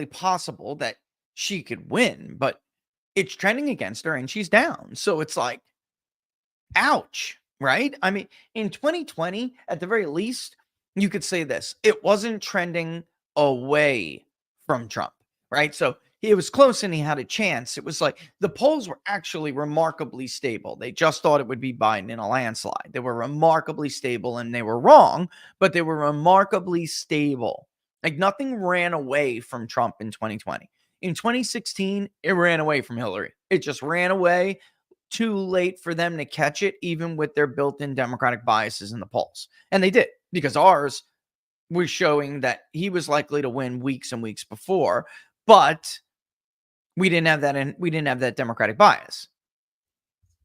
possible that she could win, but it's trending against her and she's down. So it's like, ouch, right? I mean, in 2020, at the very least, you could say this: it wasn't trending away from Trump, right? So it was close and he had a chance. It was like the polls were actually remarkably stable. They just thought it would be Biden in a landslide. They were remarkably stable and they were wrong, but they were remarkably stable. Like nothing ran away from Trump in 2020. In 2016, it ran away from Hillary. It just ran away too late for them to catch it, even with their built-in Democratic biases in the polls. And they did, because ours was showing that he was likely to win weeks and weeks before, but we didn't have that, and we didn't have that Democratic bias.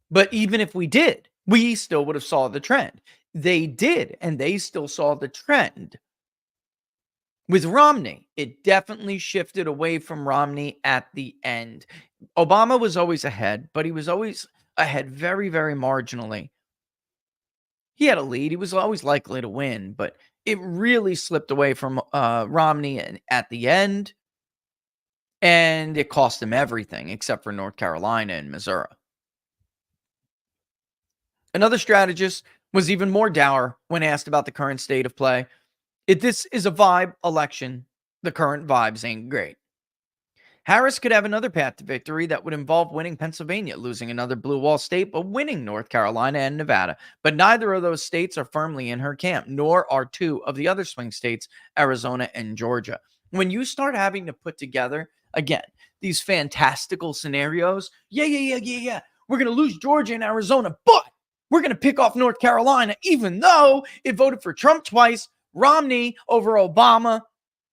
But even if we did, we still would have saw the trend. They did, and they still saw the trend. With Romney, it definitely shifted away from Romney at the end. Obama was always ahead, but he was always ahead very, very marginally. He had a lead. He was always likely to win, but it really slipped away from Romney at the end. And it cost him everything except for North Carolina and Missouri. Another strategist was even more dour when asked about the current state of play. If this is a vibe election, the current vibes ain't great. Harris could have another path to victory that would involve winning Pennsylvania, losing another blue wall state, but winning North Carolina and Nevada. But neither of those states are firmly in her camp, nor are two of the other swing states, Arizona and Georgia. When you start having to put together, again, these fantastical scenarios, yeah, we're going to lose Georgia and Arizona, but we're going to pick off North Carolina, even though it voted for Trump twice, Romney over Obama,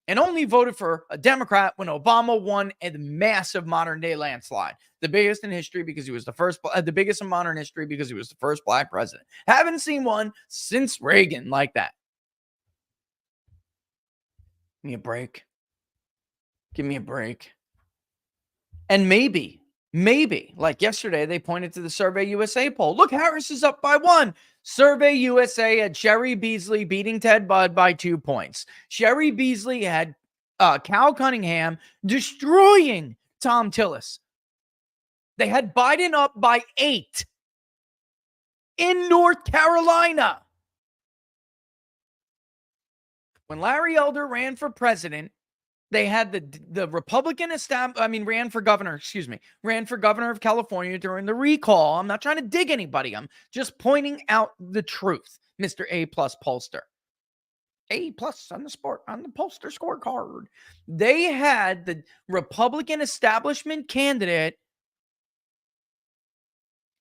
and only voted for a Democrat when Obama won a massive modern day landslide. The biggest in history because he was the biggest in modern history because he was the first black president. Haven't seen one since Reagan like that. Give me a break. Give me a break. And maybe, like yesterday, they pointed to the Survey USA poll. Look, Harris is up by 1. Survey USA had Sherry Beasley beating Ted Budd by 2 points. Sherry Beasley had Cal Cunningham destroying Tom Tillis. They had Biden up by 8 in North Carolina. When Larry Elder ran for president, they had the Republican ran for governor of California during the recall. I'm not trying to dig anybody. I'm just pointing out the truth, Mr. A+ pollster. A+ on the pollster scorecard. They had the Republican establishment candidate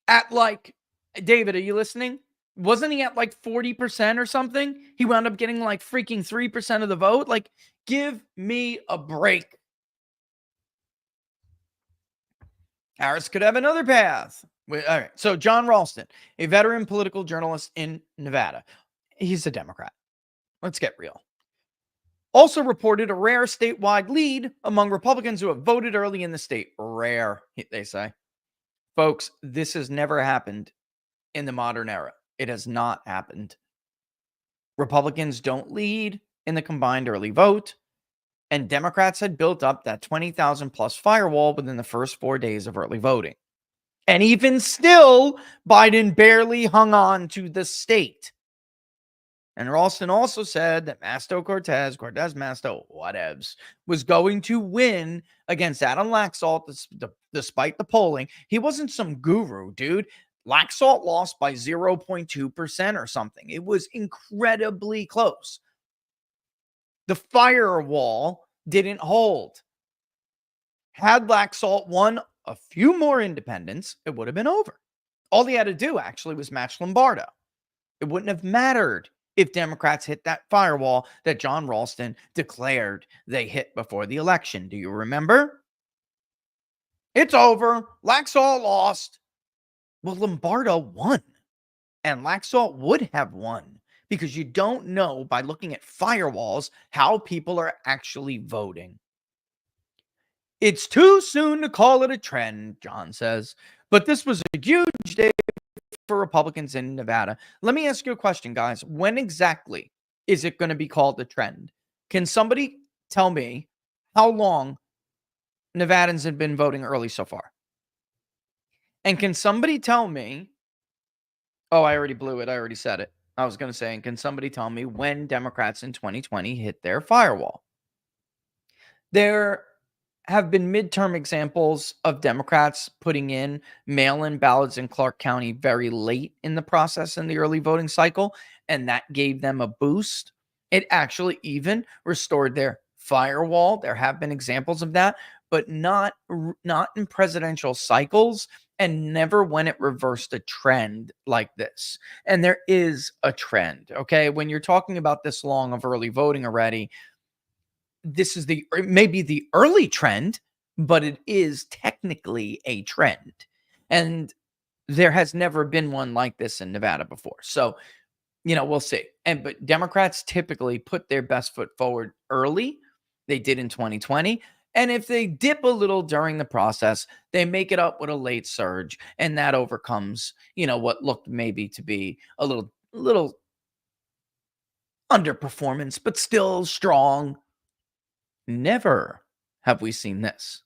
at like, David, are you listening? Wasn't he at like 40% or something? He wound up getting like freaking 3% of the vote. Like, give me a break. Harris could have another path. All right. So John Ralston, a veteran political journalist in Nevada. He's a Democrat. Let's get real. Also reported a rare statewide lead among Republicans who have voted early in the state. Rare, they say. Folks, this has never happened in the modern era. It has not happened. Republicans don't lead in the combined early vote, and Democrats had built up that 20,000 plus firewall within the first 4 days of early voting. And even still, Biden barely hung on to the state. And Ralston also said that Cortez Masto, whatevs, was going to win against Adam Laxalt despite the polling. He wasn't some guru, dude. Laxalt lost by 0.2% or something. It was incredibly close. The firewall didn't hold. Had Laxalt won a few more independents, it would have been over. All he had to do actually was match Lombardo. It wouldn't have mattered if Democrats hit that firewall that John Ralston declared they hit before the election. Do you remember? It's over. Laxalt lost. Well, Lombardo won, and Laxalt would have won because you don't know by looking at firewalls how people are actually voting. It's too soon to call it a trend, John says, but this was a huge day for Republicans in Nevada. Let me ask you a question, guys. When exactly is it going to be called a trend? Can somebody tell me how long Nevadans have been voting early so far? And can somebody tell me, oh, I already blew it. I already said it. I was going to say, and can somebody tell me when Democrats in 2020 hit their firewall? There have been midterm examples of Democrats putting in mail-in ballots in Clark County very late in the process in the early voting cycle, and that gave them a boost. It actually even restored their firewall. There have been examples of that, but not in presidential cycles, and never when it reversed a trend like this. And there is a trend, okay? When you're talking about this long of early voting already, this is maybe the early trend, but it is technically a trend. And there has never been one like this in Nevada before. So, we'll see. But Democrats typically put their best foot forward early. They did in 2020. And if they dip a little during the process, they make it up with a late surge, and that overcomes, what looked maybe to be a little underperformance, but still strong. Never have we seen this.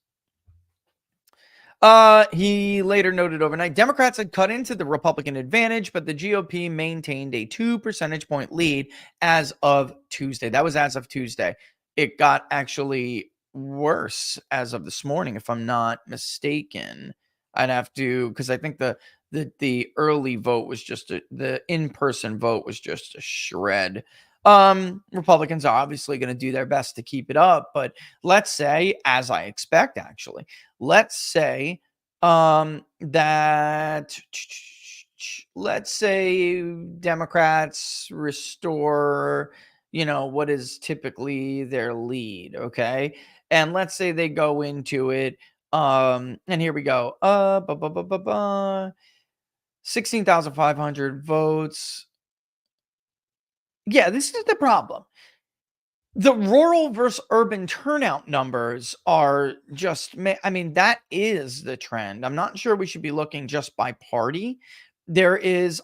He later noted overnight, Democrats had cut into the Republican advantage, but the GOP maintained a 2 percentage point lead as of Tuesday. That was as of Tuesday. It got actually worse as of this morning, if I'm not mistaken. I'd have to, because I think the early vote was just the in-person vote was just a shred. Republicans are obviously going to do their best to keep it up, but let's say, as I expect, actually, let's say that let's say Democrats restore, what is typically their lead, okay? And let's say they go into it, and here we go. 16,500 votes. Yeah, this is the problem. The rural versus urban turnout numbers are just, that is the trend. I'm not sure we should be looking just by party. There is,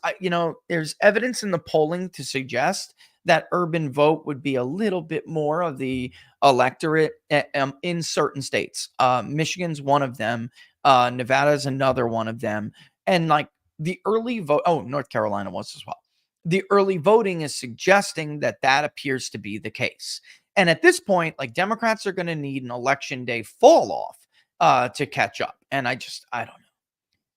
there's evidence in the polling to suggest that urban vote would be a little bit more of the electorate in certain states. Michigan's one of them. Nevada's another one of them. And like the early vote, North Carolina was as well. The early voting is suggesting that appears to be the case. And at this point, like, Democrats are going to need an election day fall off to catch up. And I don't know.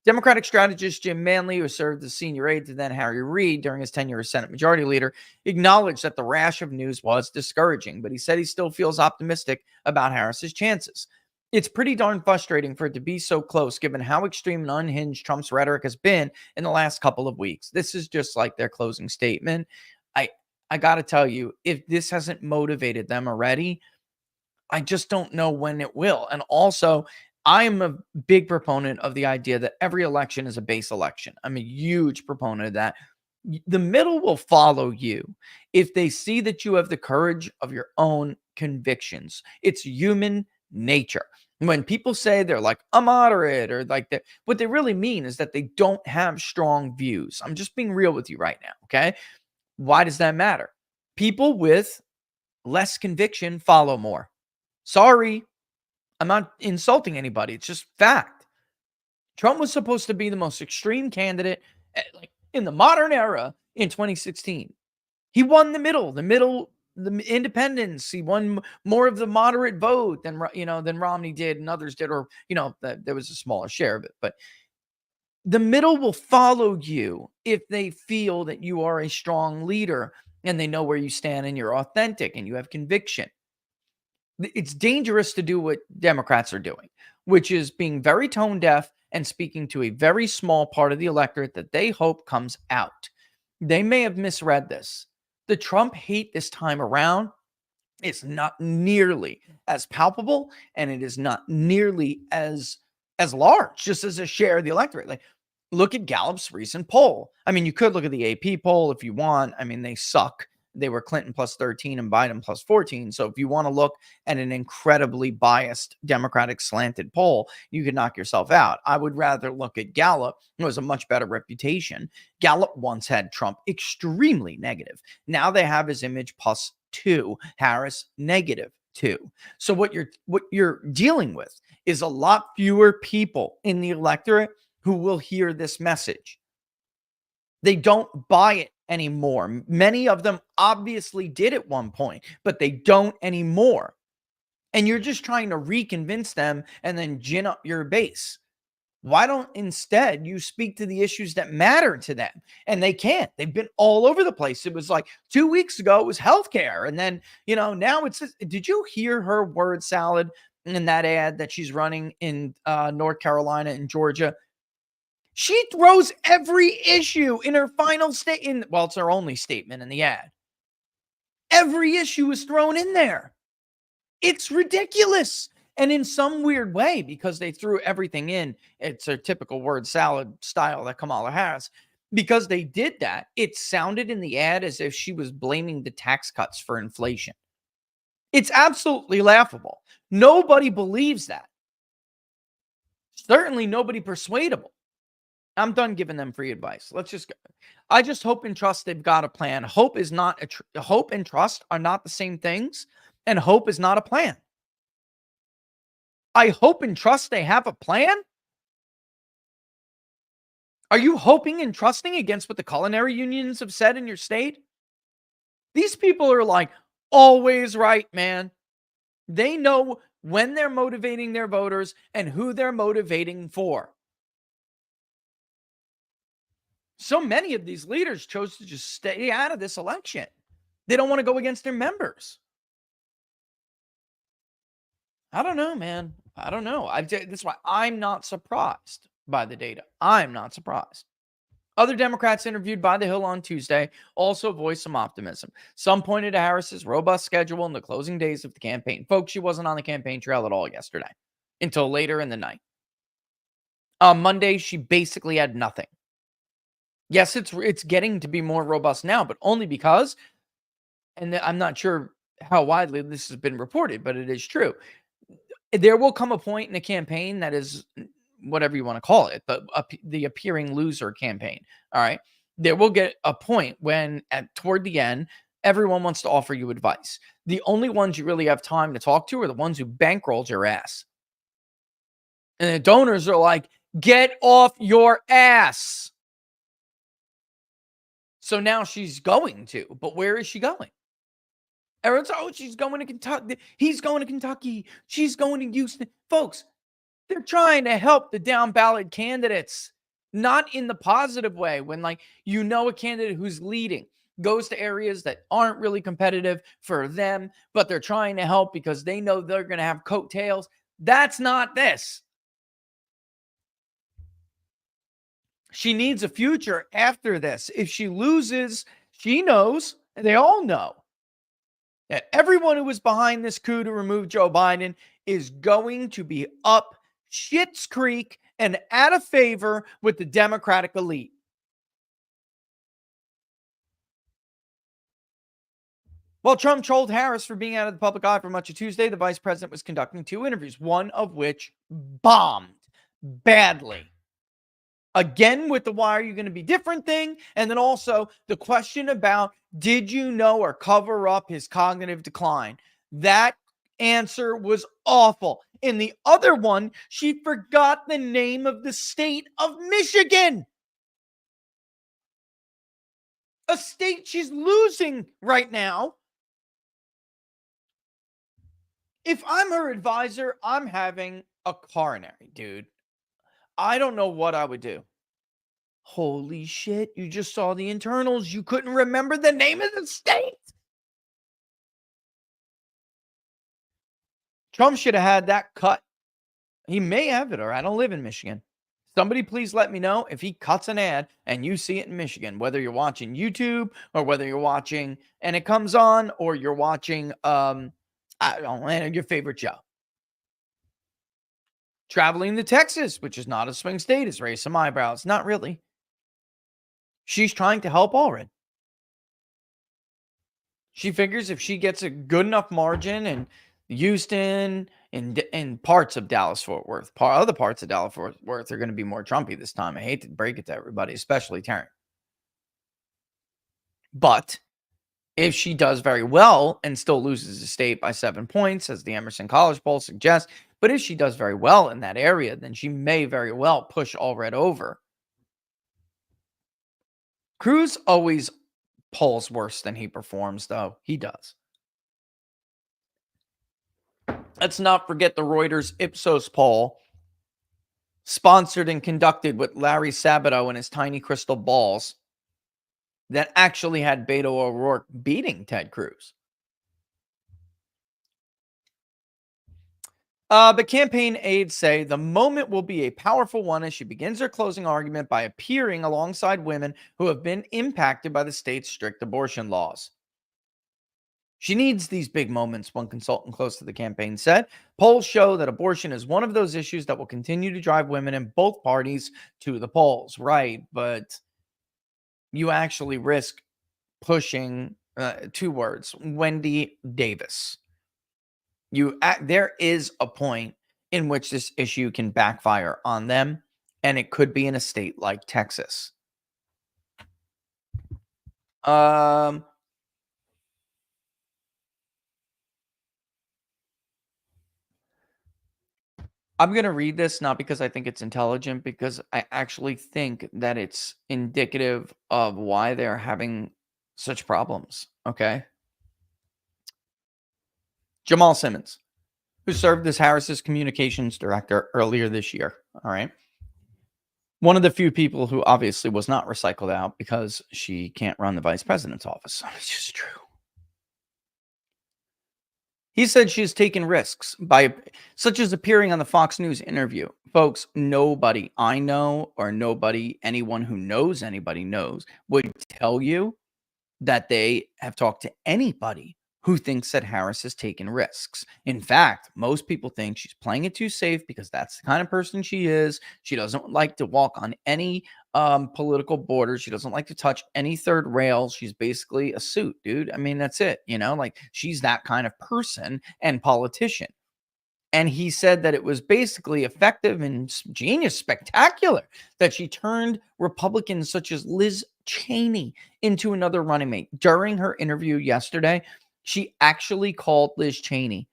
Democratic strategist Jim Manley, who served as senior aide to then Harry Reid during his tenure as Senate Majority Leader, acknowledged that the rash of news was discouraging, but he said he still feels optimistic about Harris's chances. It's pretty darn frustrating for it to be so close, given how extreme and unhinged Trump's rhetoric has been in the last couple of weeks. This is just like their closing statement. I got to tell you, if this hasn't motivated them already, I just don't know when it will. And also, I'm a big proponent of the idea that every election is a base election. I'm a huge proponent of that. The middle will follow you if they see that you have the courage of your own convictions. It's human nature. When people say they're like a moderate or like that, what they really mean is that they don't have strong views. I'm just being real with you right now, okay? Why does that matter? People with less conviction follow more. Sorry, I'm not insulting anybody. It's just fact. Trump was supposed to be the most extreme candidate like in the modern era in 2016. He won the independents. He won more of the moderate vote than Romney did and others did, or there was a smaller share of it. But the middle will follow you if they feel that you are a strong leader and they know where you stand and you're authentic and you have conviction. It's dangerous to do what Democrats are doing, which is being very tone deaf and speaking to a very small part of the electorate that they hope comes out. They may have misread this. The Trump hate this time around is not nearly as palpable, and it is not nearly as large, just as a share of the electorate. Like, Look at Gallup's recent poll. I mean, you could look at the AP poll if you want. I mean, they suck. They were Clinton plus 13 and Biden plus 14. So if you want to look at an incredibly biased Democratic slanted poll, you could knock yourself out. I would rather look at Gallup, who has a much better reputation. Gallup once had Trump extremely negative. Now they have his image plus 2, Harris negative 2. So what you're dealing with is a lot fewer people in the electorate who will hear this message. They don't buy it anymore. Many of them obviously did at one point, but they don't anymore. And you're just trying to reconvince them and then gin up your base. Why don't instead you speak to the issues that matter to them? And they can't. They've been all over the place. It was like 2 weeks ago, it was healthcare. And then, now it's, did you hear her word salad in that ad that she's running in North Carolina and Georgia? She throws every issue in her final statement. Well, it's her only statement in the ad. Every issue is thrown in there. It's ridiculous. And in some weird way, because they threw everything in, it's a typical word salad style that Kamala has. Because they did that, it sounded in the ad as if she was blaming the tax cuts for inflation. It's absolutely laughable. Nobody believes that. Certainly nobody persuadable. I'm done giving them free advice. Let's just go. I just hope and trust they've got a plan. Hope and trust are not the same things, and hope is not a plan. I hope and trust they have a plan. Are you hoping and trusting against what the culinary unions have said in your state? These people are like always right, man. They know when they're motivating their voters and who they're motivating for. So many of these leaders chose to just stay out of this election. They don't want to go against their members. I don't know, man. I don't know. That's why I'm not surprised by the data. I'm not surprised. Other Democrats interviewed by The Hill on Tuesday also voiced some optimism. Some pointed to Harris's robust schedule in the closing days of the campaign. Folks, she wasn't on the campaign trail at all yesterday until later in the night. On Monday, she basically had nothing. Yes, it's getting to be more robust now, but only because, and I'm not sure how widely this has been reported, but it is true. There will come a point in a campaign that is whatever you want to call it, the appearing loser campaign. All right. There will get a point when toward the end, everyone wants to offer you advice. The only ones you really have time to talk to are the ones who bankrolled your ass. And the donors are like, get off your ass. So now she's going to, but where is she going? Everyone's, she's going to Kentucky. He's going to Kentucky. She's going to Houston. Folks, they're trying to help the down ballot candidates, not in the positive way. When a candidate who's leading goes to areas that aren't really competitive for them, but they're trying to help because they know they're going to have coattails. That's not this. She needs a future after this. If she loses, she knows, and they all know, that everyone who was behind this coup to remove Joe Biden is going to be up Schitt's Creek and out of favor with the Democratic elite. While Trump trolled Harris for being out of the public eye for much of Tuesday, the vice president was conducting 2 interviews, one of which bombed badly. Again, with the why are you going to be different thing. And then also the question about, did you know or cover up his cognitive decline? That answer was awful. In the other one, she forgot the name of the state of Michigan. A state she's losing right now. If I'm her advisor, I'm having a coronary, dude. I don't know what I would do. Holy shit, you just saw the internals. You couldn't remember the name of the state. Trump should have had that cut. He may have it, or I don't live in Michigan. Somebody please let me know if he cuts an ad and you see it in Michigan, whether you're watching YouTube or whether you're watching and it comes on, or you're watching I don't know, your favorite show. Traveling to Texas, which is not a swing state, has raised some eyebrows. Not really. She's trying to help Allred. She figures if she gets a good enough margin in Houston and parts of Dallas-Fort Worth, other parts of Dallas-Fort Worth are going to be more Trumpy this time. I hate to break it to everybody, especially Taryn. But if she does very well and still loses the state by 7 points, as the Emerson College poll suggests, but if she does very well in that area, then she may very well push Allred over. Cruz always polls worse than he performs, though. He does. Let's not forget the Reuters Ipsos poll, sponsored and conducted with Larry Sabato and his tiny crystal balls, that actually had Beto O'Rourke beating Ted Cruz. But campaign aides say the moment will be a powerful one as she begins her closing argument by appearing alongside women who have been impacted by the state's strict abortion laws. She needs these big moments, one consultant close to the campaign said. Polls show that abortion is one of those issues that will continue to drive women in both parties to the polls. Right, but you actually risk pushing 2 words, Wendy Davis. There is a point in which this issue can backfire on them, and it could be in a state like Texas. I'm going to read this not because I think it's intelligent, because I actually think that it's indicative of why they're having such problems. Okay. Jamal Simmons, who served as Harris's communications director earlier this year. All right. One of the few people who obviously was not recycled out because she can't run the vice president's office. It's just true. He said she's taken risks such as appearing on the Fox News interview. Folks, nobody I know or anyone who knows anybody knows would tell you that they have talked to anybody who thinks that Harris has taken risks. In fact, most people think she's playing it too safe because that's the kind of person she is. She doesn't like to walk on any political borders. She doesn't like to touch any third rail. She's basically a suit, dude. I mean, that's it. Like she's that kind of person and politician. And he said that it was basically effective and genius, spectacular, that she turned Republicans such as Liz Cheney into another running mate. During her interview yesterday, she actually called Liz Cheney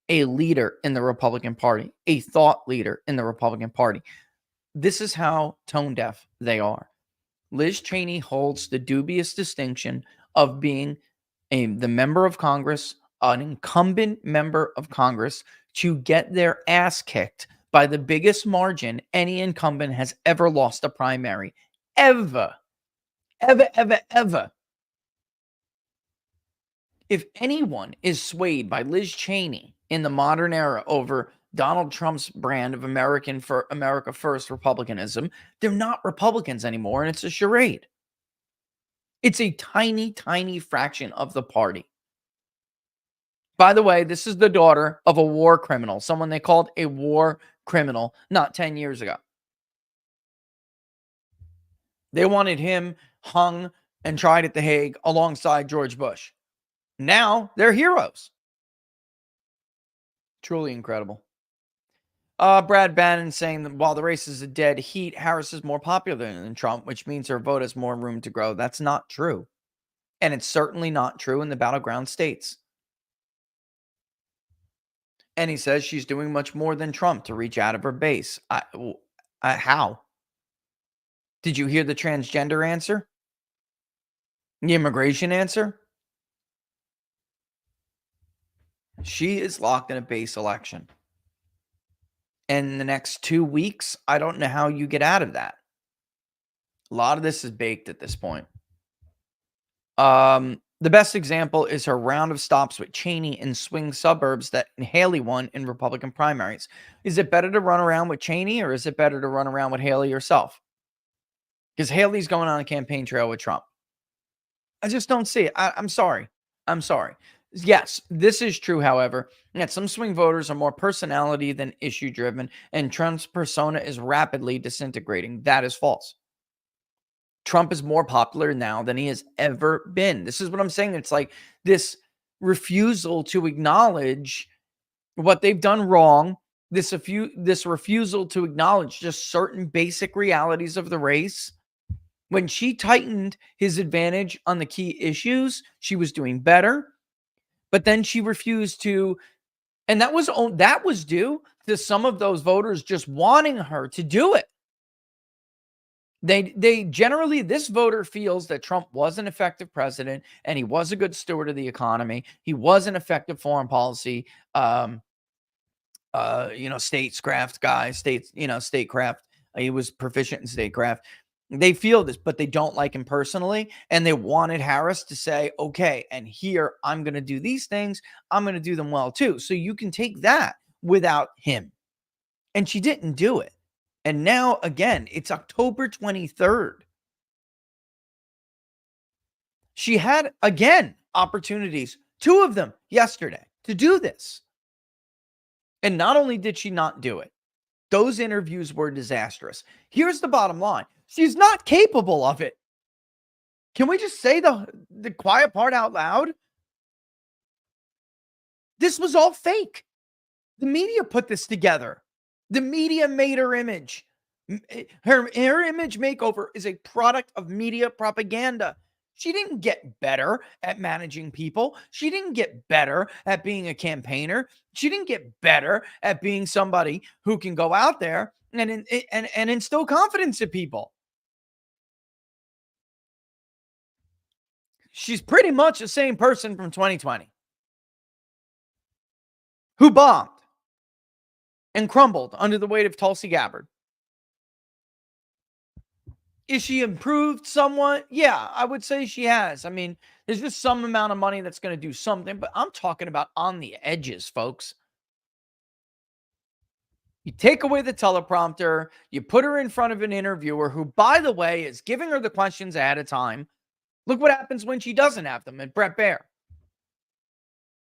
a leader in the Republican Party, a thought leader in the Republican Party. This is how tone deaf they are. Liz Cheney holds the dubious distinction of being the member of Congress, an incumbent member of Congress, to get their ass kicked by the biggest margin any incumbent has ever lost a primary. Ever. If anyone is swayed by Liz Cheney in the modern era over Donald Trump's brand of America First Republicanism, they're not Republicans anymore, and it's a charade. It's a tiny, tiny fraction of the party. By the way, this is the daughter of a war criminal, someone they called a war criminal not 10 years ago. They wanted him hung and tried at The Hague alongside George Bush. Now they're heroes. Truly incredible. Brad Bannon saying that while the race is a dead heat, Harris is more popular than Trump, which means her vote has more room to grow. That's not true. And it's certainly not true in the battleground states. And he says she's doing much more than Trump to reach out of her base. How? Did you hear the transgender answer? The immigration answer? She is locked in a base election. And in the next 2 weeks, I don't know how you get out of that. A lot of this is baked at this point. The best example is her round of stops with Cheney in swing suburbs that Haley won in Republican primaries. Is it better to run around with Cheney, or is it better to run around with Haley yourself? Because Haley's going on a campaign trail with Trump. I just don't see it. I'm sorry. Yes, this is true, however, that some swing voters are more personality than issue driven, and Trump's persona is rapidly disintegrating. That is false. Trump is more popular now than he has ever been. This is what I'm saying. It's like this refusal to acknowledge what they've done wrong, this refusal to acknowledge just certain basic realities of the race. When she tightened his advantage on the key issues, she was doing better. But then she refused to, and that was due to some of those voters just wanting her to do it. They generally, this voter feels that Trump was an effective president and he was a good steward of the economy. He was an effective foreign policy, statecraft guy, statecraft. He was proficient in statecraft. They feel this, but they don't like him personally. And they wanted Harris to say, okay, and here I'm going to do these things. I'm going to do them well too. So you can take that without him. And she didn't do it. And now, again, it's October 23rd. She had, again, opportunities, 2 of them yesterday, to do this. And not only did she not do it, those interviews were disastrous. Here's the bottom line. She's not capable of it. Can we just say the quiet part out loud? This was all fake. The media put this together. The media made her image. Her image makeover is a product of media propaganda. She didn't get better at managing people. She didn't get better at being a campaigner. She didn't get better at being somebody who can go out there and instill confidence in people. She's pretty much the same person from 2020 who bombed and crumbled under the weight of Tulsi Gabbard. Is she improved somewhat? Yeah, I would say she has. I mean, there's just some amount of money that's going to do something, but I'm talking about on the edges, folks. You take away the teleprompter, you put her in front of an interviewer who, by the way, is giving her the questions ahead of time. Look what happens when she doesn't have them at Brett Baer.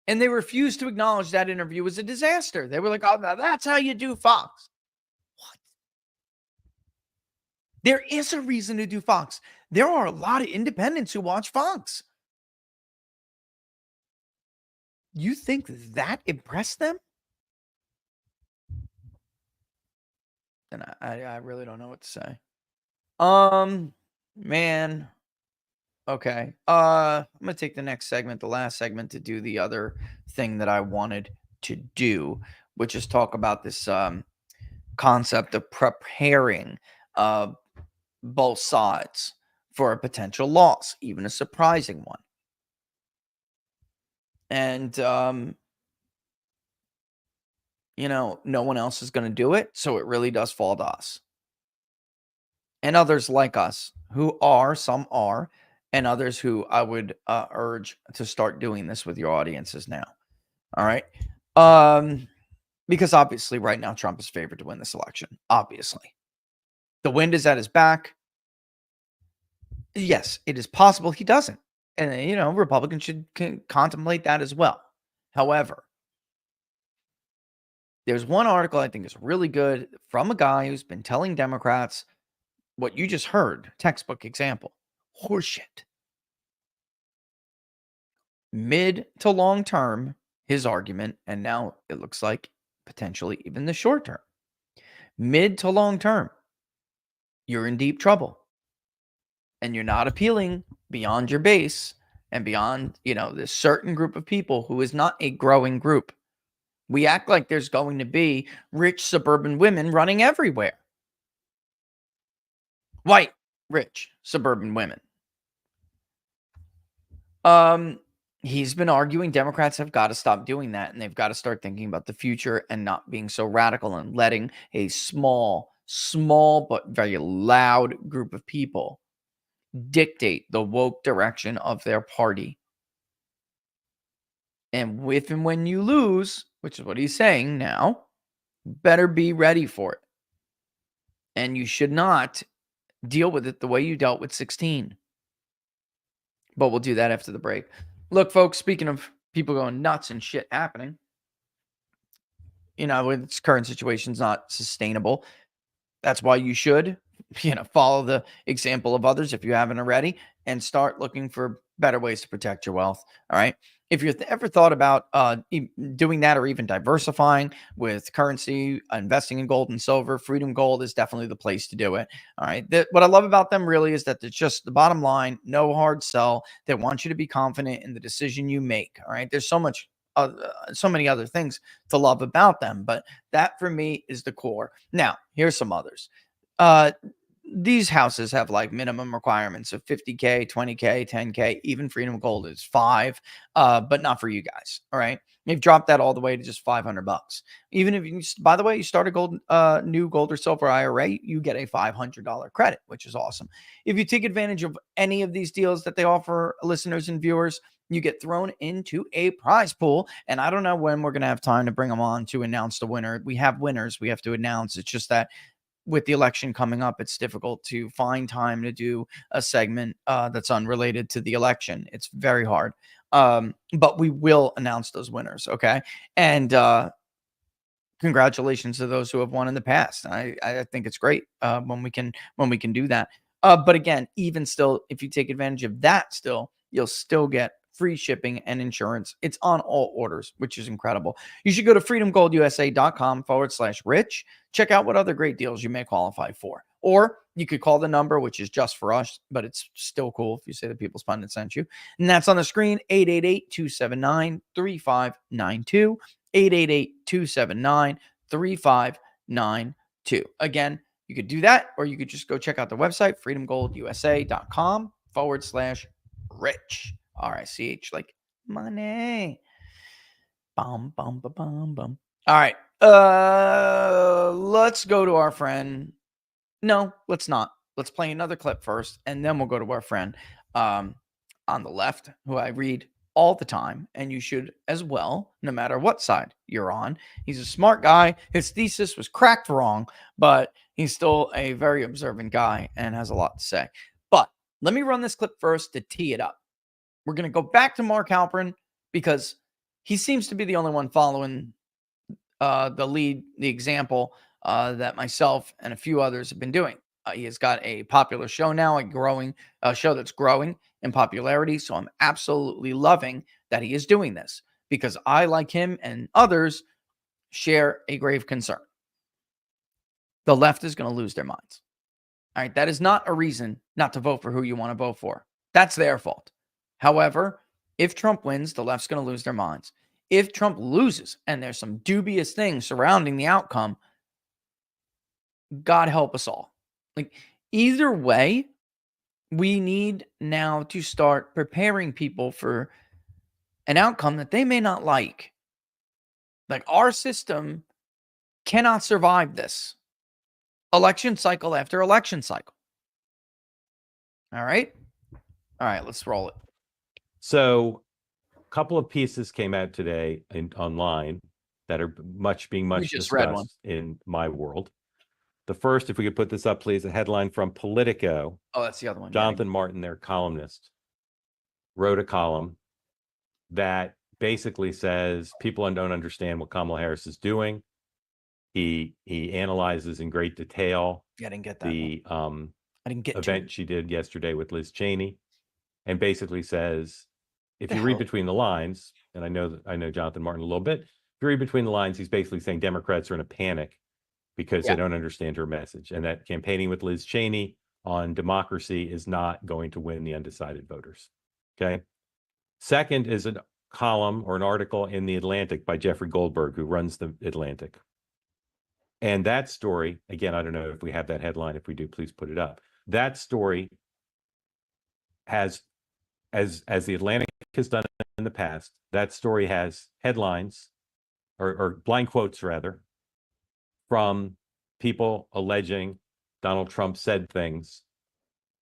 And they refused to acknowledge that interview was a disaster. They were like, oh, that's how you do Fox. What? There is a reason to do Fox. There are a lot of independents who watch Fox. You think that impressed them? And I really don't know what to say. Man. Okay. I'm going to take the next segment, the last segment, to do the other thing that I wanted to do, which is talk about this concept of preparing both sides for a potential loss, even a surprising one. And, no one else is going to do it, so it really does fall to us. And others like us some are, and others who I would urge to start doing this with your audiences now. All right. Because obviously right now Trump is favored to win this election. Obviously. The wind is at his back. Yes, it is possible he doesn't. And, Republicans should contemplate that as well. However, there's one article I think is really good from a guy who's been telling Democrats what you just heard, textbook example. Horseshit. Mid to long term, his argument, and now it looks like potentially even the short term. Mid to long term, you're in deep trouble. And you're not appealing beyond your base and beyond, this certain group of people who is not a growing group. We act like there's going to be rich suburban women running everywhere. White, rich, suburban women. He's been arguing Democrats have got to stop doing that, and they've got to start thinking about the future and not being so radical and letting a small but very loud group of people dictate the woke direction of their party. And if and when you lose, which is what he's saying now, better be ready for it. And you should not deal with it the way you dealt with 16. But we'll do that after the break. Look, folks, speaking of people going nuts and shit happening. With its current situation's not sustainable. That's why you should, follow the example of others if you haven't already, and start looking for better ways to protect your wealth. All right. If you've ever thought about doing that or even diversifying with currency, investing in gold and silver, Freedom Gold is definitely the place to do it. All right. What I love about them really is that it's just the bottom line, no hard sell. They want you to be confident in the decision you make. All right. There's so many other things to love about them, but that for me is the core. Now, here's some others. These houses have like minimum requirements of 50K, 20K, 10K, even Freedom Gold is 5, but not for you guys. All right. They've dropped that all the way to just $500. Even if you, by the way, you start a new gold or silver IRA, you get a $500 credit, which is awesome. If you take advantage of any of these deals that they offer listeners and viewers, you get thrown into a prize pool. And I don't know when we're going to have time to bring them on to announce the winner. We have winners we have to announce. It's just that with the election coming up, it's difficult to find time to do a segment that's unrelated to the election. It's very hard. But we will announce those winners. Okay. And congratulations to those who have won in the past. I think it's great when we can do that. But again, even still, if you take advantage of that, you'll still get free shipping and insurance. It's on all orders, which is incredible. You should go to freedomgoldusa.com/rich. Check out what other great deals you may qualify for. Or you could call the number, which is just for us, but it's still cool if you say the People's Pundit sent you. And that's on the screen, 888-279-3592. 888-279-3592. Again, you could do that, or you could just go check out the website, freedomgoldusa.com/rich. RICH, like money. Bum, bum, bum, bum, bum. All right. Let's go to our friend. No, let's not. Let's play another clip first, and then we'll go to our friend on the left, who I read all the time, and you should as well, no matter what side you're on. He's a smart guy. His thesis was cracked wrong, but he's still a very observant guy and has a lot to say. But let me run this clip first to tee it up. We're going to go back to Mark Halperin because he seems to be the only one following the example that myself and a few others have been doing. He has got a popular show now, a show that's growing in popularity. So I'm absolutely loving that he is doing this because I, like him and others, share a grave concern. The left is going to lose their minds. All right. That is not a reason not to vote for who you want to vote for. That's their fault. However, if Trump wins, the left's going to lose their minds. If Trump loses and there's some dubious things surrounding the outcome, God help us all. Like, either way, we need now to start preparing people for an outcome that they may not like. Like, our system cannot survive this election cycle after election cycle. All right. Let's roll it. So a couple of pieces came out today online that are being much discussed in my world. The first, if we could put this up, please, a headline from Politico. Oh, that's the other one. Jonathan Martin, their columnist, wrote a column that basically says people don't understand what Kamala Harris is doing. He analyzes in great detail the event she did yesterday with Liz Cheney, and basically says, if you read between the lines, and I know Jonathan Martin a little bit, if you read between the lines, he's basically saying Democrats are in a panic because they don't understand her message, and that campaigning with Liz Cheney on democracy is not going to win the undecided voters. Okay. Second is a column or an article in The Atlantic by Jeffrey Goldberg, who runs The Atlantic. And that story, again, I don't know if we have that headline. If we do, please put it up. That story has, as The Atlantic has done in the past, that story has headlines or blind quotes, rather, from people alleging Donald Trump said things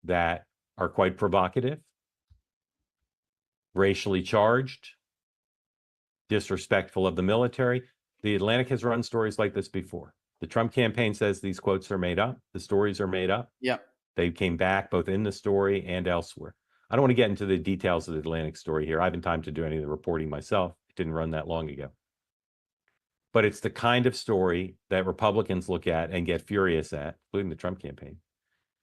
that are quite provocative, racially charged, disrespectful of the military. The Atlantic has run stories like this before. The Trump campaign says these quotes are made up. The stories are made up. Yeah. They came back both in the story and elsewhere. I don't want to get into the details of the Atlantic story here. I haven't time to do any of the reporting myself. It didn't run that long ago. But it's the kind of story that Republicans look at and get furious at, including the Trump campaign.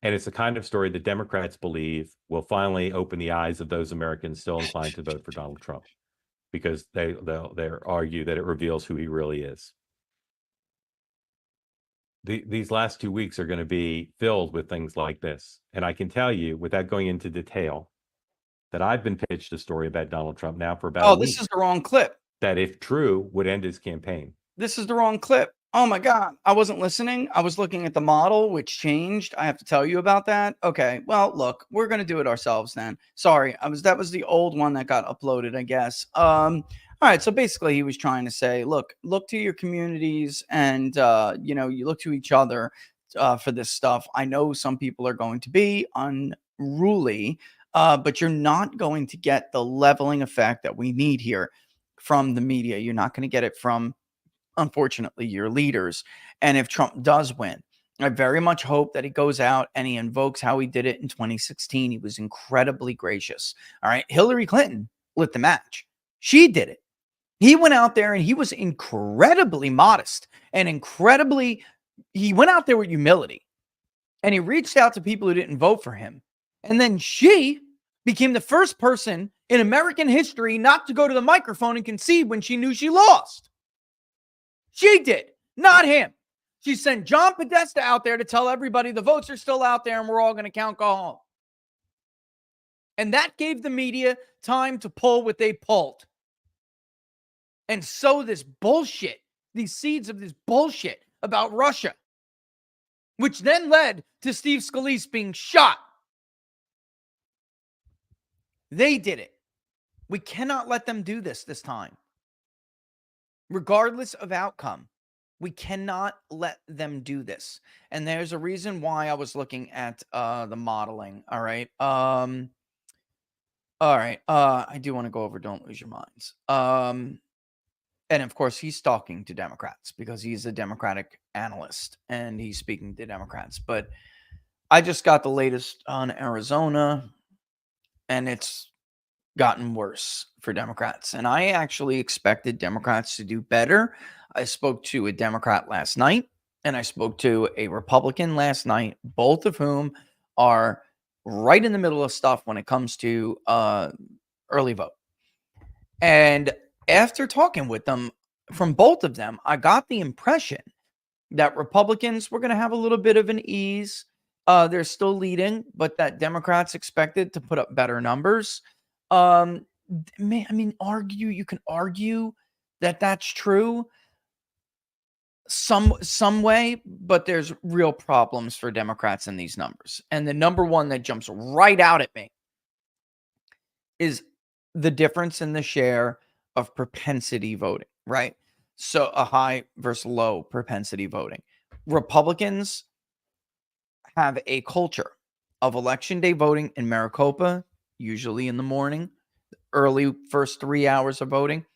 And it's the kind of story that Democrats believe will finally open the eyes of those Americans still inclined to vote for Donald Trump, because they'll argue that it reveals who he really is. These last 2 weeks are going to be filled with things like this. And I can tell you, without going into detail, that I've been pitched a story about Donald Trump now for about a week. This is the wrong clip. That, if true, would end his campaign. This is the wrong clip. Oh my God. I wasn't listening. I was looking at the model, which changed. I have to tell you about that. Okay. Well, look, we're going to do it ourselves then. Sorry. That was the old one that got uploaded, I guess. All right. So basically he was trying to say, look to your communities and, you look to each other for this stuff. I know some people are going to be unruly, but you're not going to get the leveling effect that we need here from the media. You're not going to get it from, unfortunately, your leaders. And if Trump does win, I very much hope that he goes out and he invokes how he did it in 2016. He was incredibly gracious. All right. Hillary Clinton lit the match. She did it. He went out there and he was incredibly modest and he went out there with humility, and he reached out to people who didn't vote for him. And then she became the first person in American history not to go to the microphone and concede when she knew she lost. She did, not him. She sent John Podesta out there to tell everybody the votes are still out there and we're all going to count, go home. And that gave the media time to pull what they pulled and sow this bullshit, these seeds of this bullshit about Russia, which then led to Steve Scalise being shot. They did it. We cannot let them do this time. Regardless of outcome, we cannot let them do this. And there's a reason why I was looking at the modeling. All right. I do want to go over Don't Lose Your Minds. And of course, he's talking to Democrats because he's a Democratic analyst and he's speaking to Democrats. But I just got the latest on Arizona, and it's gotten worse for Democrats. And I actually expected Democrats to do better. I spoke to a Democrat last night and I spoke to a Republican last night, both of whom are right in the middle of stuff when it comes to early vote. And after talking with them, from both of them, I got the impression that Republicans were going to have a little bit of an ease. They're still leading, but that Democrats expected to put up better numbers. You can argue that that's true some way, but there's real problems for Democrats in these numbers. And the number one that jumps right out at me is the difference in the share of propensity voting, right? So a high versus low propensity voting. Republicans have a culture of election day voting in Maricopa, usually in the morning, early first 3 hours of voting.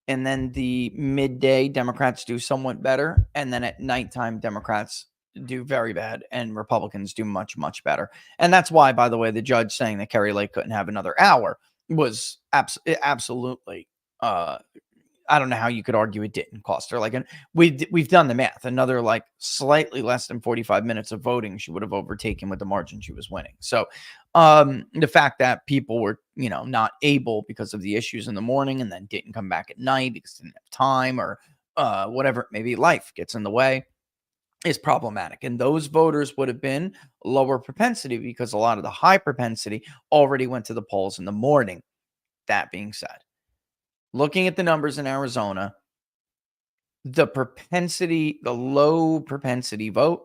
And then the midday, Democrats do somewhat better. And then at nighttime, Democrats do very bad and Republicans do much, much better. And that's why, by the way, the judge saying that Kerry Lake couldn't have another hour was absolutely, I don't know how you could argue it didn't cost her. We've done the math. Another slightly less than 45 minutes of voting, she would have overtaken with the margin she was winning. So the fact that people were, not able because of the issues in the morning and then didn't come back at night because they didn't have time or whatever, maybe life gets in the way, is problematic. And those voters would have been lower propensity because a lot of the high propensity already went to the polls in the morning. That being said, looking at the numbers in Arizona, the low propensity vote,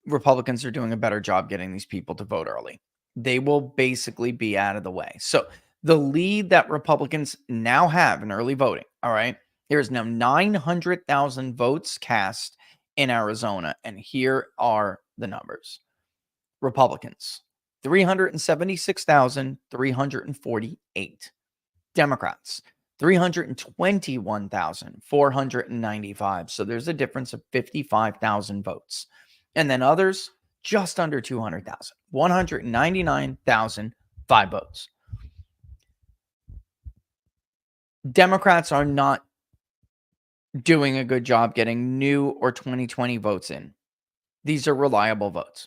Republicans are doing a better job getting these people to vote early. They will basically be out of the way. So the lead that Republicans now have in early voting, all right, there's now 900,000 votes cast in Arizona. And here are the numbers. Republicans, 376,348. Democrats, 321,495. So there's a difference of 55,000 votes. And then others, just under 200,000, 199,000 5 votes. Democrats are not doing a good job getting new or 2020 votes in. These are reliable votes.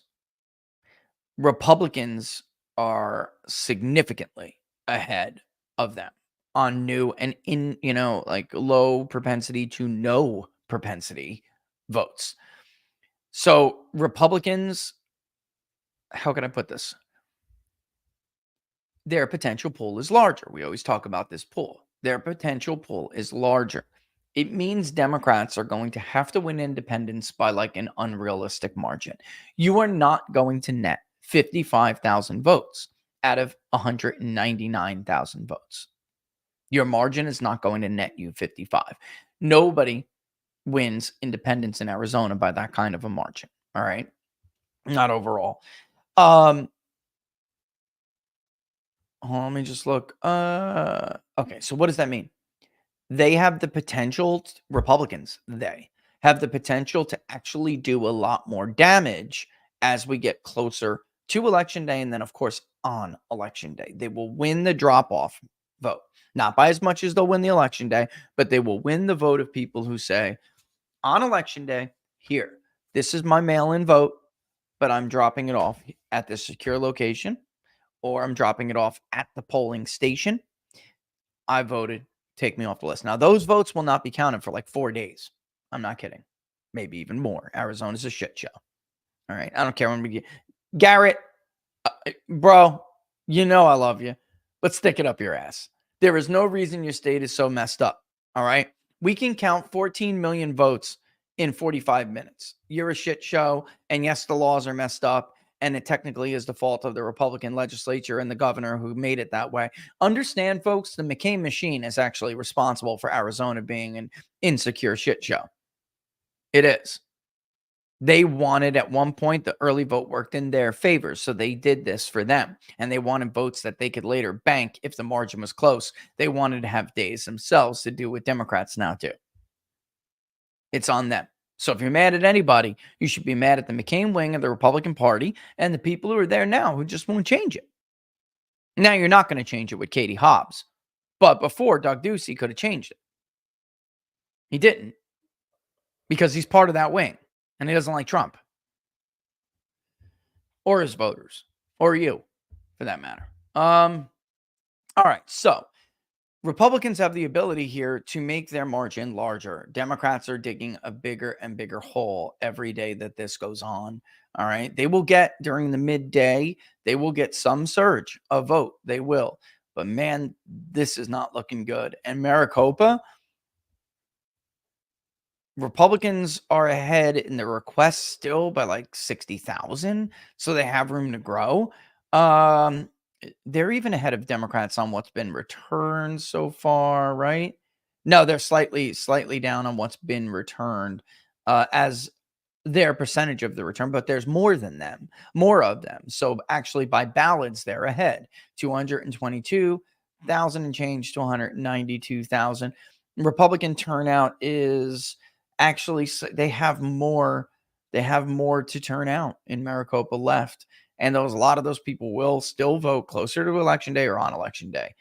Republicans are significantly ahead of them on new and in, like low propensity to no propensity votes. So Republicans, how can I put this? Their potential pool is larger. We always talk about this pool. Their potential pool is larger. It means Democrats are going to have to win independents by like an unrealistic margin. You are not going to net 55,000 votes out of 199,000 votes. Your margin is not going to net you 55. Nobody wins independents in Arizona by that kind of a margin. All right. Not overall. Let me just look. Okay, so what does that mean? They have the potential, Republicans, they have the potential to actually do a lot more damage as we get closer to election day. And then, of course, on election day, they will win the drop off vote. Not by as much as they'll win the election day, but they will win the vote of people who say, on election day, here, this is my mail in vote, but I'm dropping it off at this secure location, or I'm dropping it off at the polling station. I voted. Take me off the list. Now, those votes will not be counted for like 4 days. I'm not kidding. Maybe even more. Arizona's a shit show. All right. I don't care when we get Garrett, bro, I love you, but stick it up your ass. There is no reason your state is so messed up. All right. We can count 14 million votes in 45 minutes. You're a shit show. And yes, the laws are messed up. And it technically is the fault of the Republican legislature and the governor who made it that way. Understand, folks, the McCain machine is actually responsible for Arizona being an insecure shit show. It is. They wanted at one point the early vote worked in their favor, so they did this for them. And they wanted votes that they could later bank if the margin was close. They wanted to have days themselves to do what Democrats now do. It's on them. So if you're mad at anybody, you should be mad at the McCain wing of the Republican Party and the people who are there now who just won't change it. Now, you're not going to change it with Katie Hobbs. But before, Doug Ducey could have changed it. He didn't. Because he's part of that wing. And he doesn't like Trump. Or his voters. Or you, for that matter. All right, so Republicans have the ability here to make their margin larger. Democrats are digging a bigger and bigger hole every day that this goes on. All right. They will get during the midday, they will get some surge of vote. They will. But man, this is not looking good. And Maricopa, Republicans are ahead in the requests still by like 60,000. So they have room to grow. They're even ahead of Democrats on what's been returned so far, right? No, they're slightly down on what's been returned as their percentage of the return, but there's more than them, more of them. So actually by ballots, they're ahead, 222,000 and change to 192,000. Republican turnout is actually, they have more to turn out in Maricopa left. And a lot of those people will still vote closer to election day or on election day.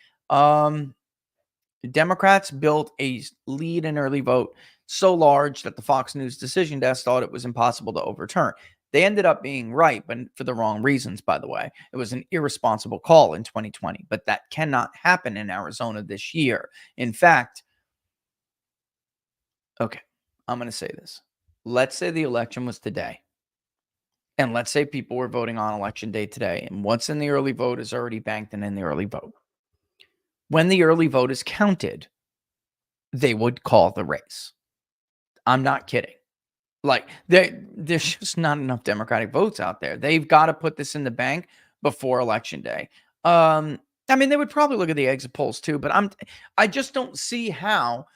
Democrats built a lead in early vote so large that the Fox News decision desk thought it was impossible to overturn. They ended up being right, but for the wrong reasons, by the way. It was an irresponsible call in 2020, but that cannot happen in Arizona this year. In fact, okay, I'm going to say this. Let's say the election was today. And let's say people were voting on election day today, and what's in the early vote is already banked and in the early vote. When the early vote is counted, they would call the race. I'm not kidding. Like, there's just not enough Democratic votes out there. They've got to put this in the bank before election day. I mean, they would probably look at the exit polls too, but I just don't see how,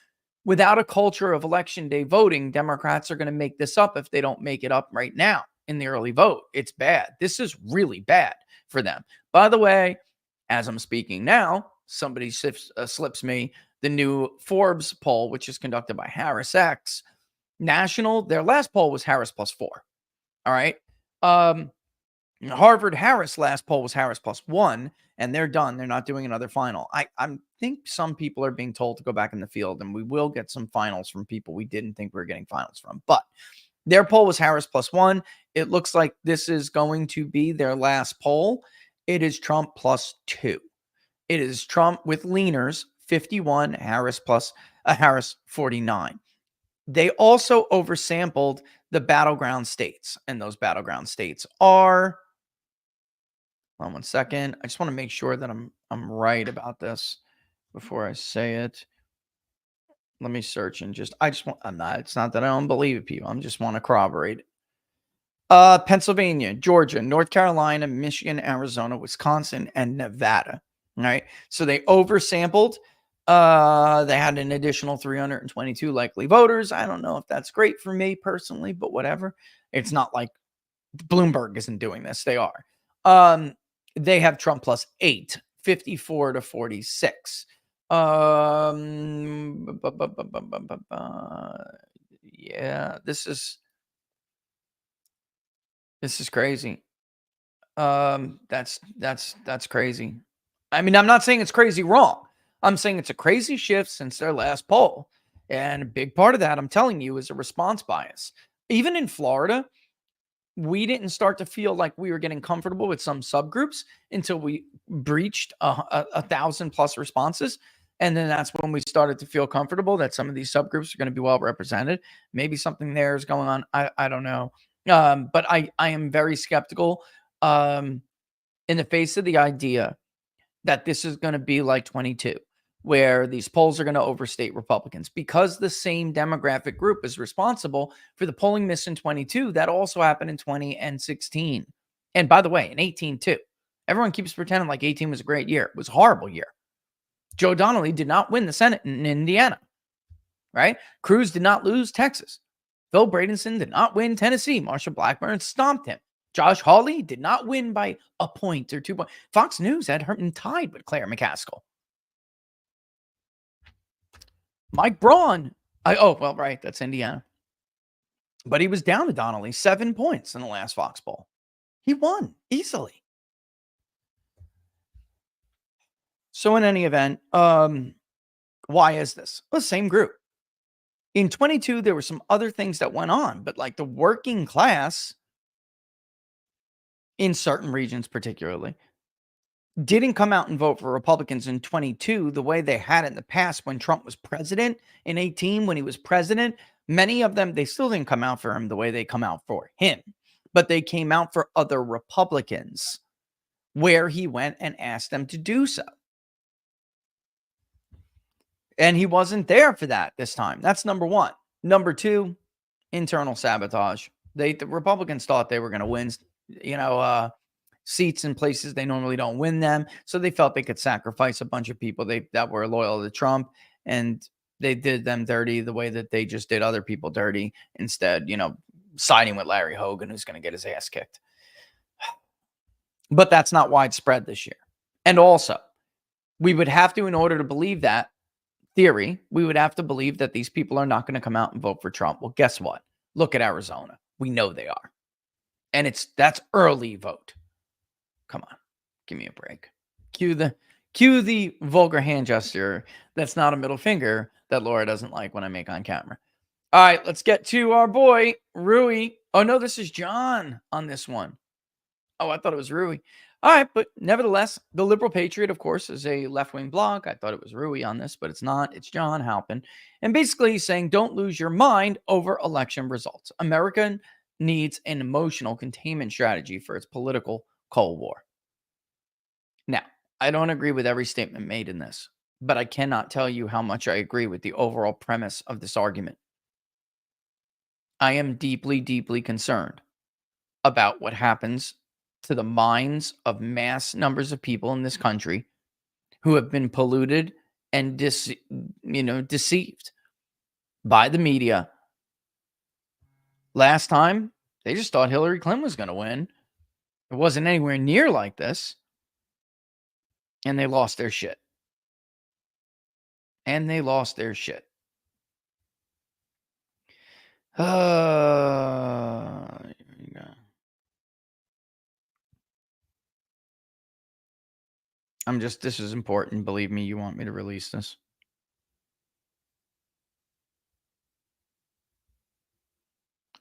without a culture of election day voting, Democrats are going to make this up if they don't make it up right now. In the early vote. It's bad. This is really bad for them. By the way, as I'm speaking now, somebody slips me the new Forbes poll, which is conducted by Harris X National. Their last poll was Harris +4. All right. Harvard Harris last poll was Harris +1, and they're done. They're not doing another final. I think some people are being told to go back in the field, and we will get some finals from people we didn't think we were getting finals from. But their poll was Harris +1. It looks like this is going to be their last poll. It is Trump +2. It is Trump with leaners 51, Harris 49. They also oversampled the battleground states, and those battleground states are. Hold on 1 second. I just want to make sure that I'm right about this before I say it. Let me search and I'm not, it's not that I don't believe people. I just want to corroborate it. Pennsylvania, Georgia, North Carolina, Michigan, Arizona, Wisconsin, and Nevada. All right. So they oversampled. They had an additional 322 likely voters. I don't know if that's great for me personally, but whatever. It's not like Bloomberg isn't doing this. They are. They have Trump +8, 54 to 46. Yeah, this is crazy. That's crazy. I mean, I'm not saying it's crazy wrong. I'm saying it's a crazy shift since their last poll. And a big part of that, I'm telling you, is a response bias. Even in Florida, we didn't start to feel like we were getting comfortable with some subgroups until we breached 1,000+ responses. And then that's when we started to feel comfortable that some of these subgroups are going to be well represented. Maybe something there is going on. I don't know. But I am very skeptical in the face of the idea that this is going to be like 22, where these polls are going to overstate Republicans, because the same demographic group is responsible for the polling miss in 22. That also happened in 20 and 16. And by the way, in 18 too. Everyone keeps pretending like 18 was a great year. It was a horrible year. Joe Donnelly did not win the Senate in Indiana, right? Cruz did not lose Texas. Phil Bradenson did not win Tennessee. Marsha Blackburn stomped him. Josh Hawley did not win by a point or 2 points. Fox News had Herman tied with Claire McCaskill. Mike Braun. Right. That's Indiana. But he was down to Donnelly 7 points in the last Fox poll. He won easily. So in any event, why is this? Well, same group. In 22, there were some other things that went on, but like the working class in certain regions particularly didn't come out and vote for Republicans in 22 the way they had in the past when Trump was president. In 18, when he was president, many of them, they still didn't come out for him the way they come out for him, but they came out for other Republicans where he went and asked them to do so. And he wasn't there for that this time. That's number one. Number two, internal sabotage. The Republicans thought they were going to win, seats in places they normally don't win them. So they felt they could sacrifice a bunch of people that were loyal to Trump, and they did them dirty the way that they just did other people dirty instead, siding with Larry Hogan, who's going to get his ass kicked. But that's not widespread this year. And also, we would have to, in order to believe that theory, we would have to believe that these people are not going to come out and vote for Trump. Well, guess what? Look at Arizona. We know they are. And that's early vote. Come on. Give me a break. Cue the vulgar hand gesture. That's not a middle finger that Laura doesn't like when I make on camera. All right, let's get to our boy, Rui. Oh, no, this is John on this one. Oh, I thought it was Rui. All right, but nevertheless, The Liberal Patriot, of course, is a left-wing blog. I thought it was Rui on this, but it's not. It's John Halpin. And basically he's saying, don't lose your mind over election results. America needs an emotional containment strategy for its political Cold War. Now, I don't agree with every statement made in this, but I cannot tell you how much I agree with the overall premise of this argument. I am deeply, deeply concerned about what happens to the minds of mass numbers of people in this country who have been polluted and deceived by the media. Last time, they just thought Hillary Clinton was going to win. It wasn't anywhere near like this. And they lost their shit. This is important. Believe me, you want me to release this.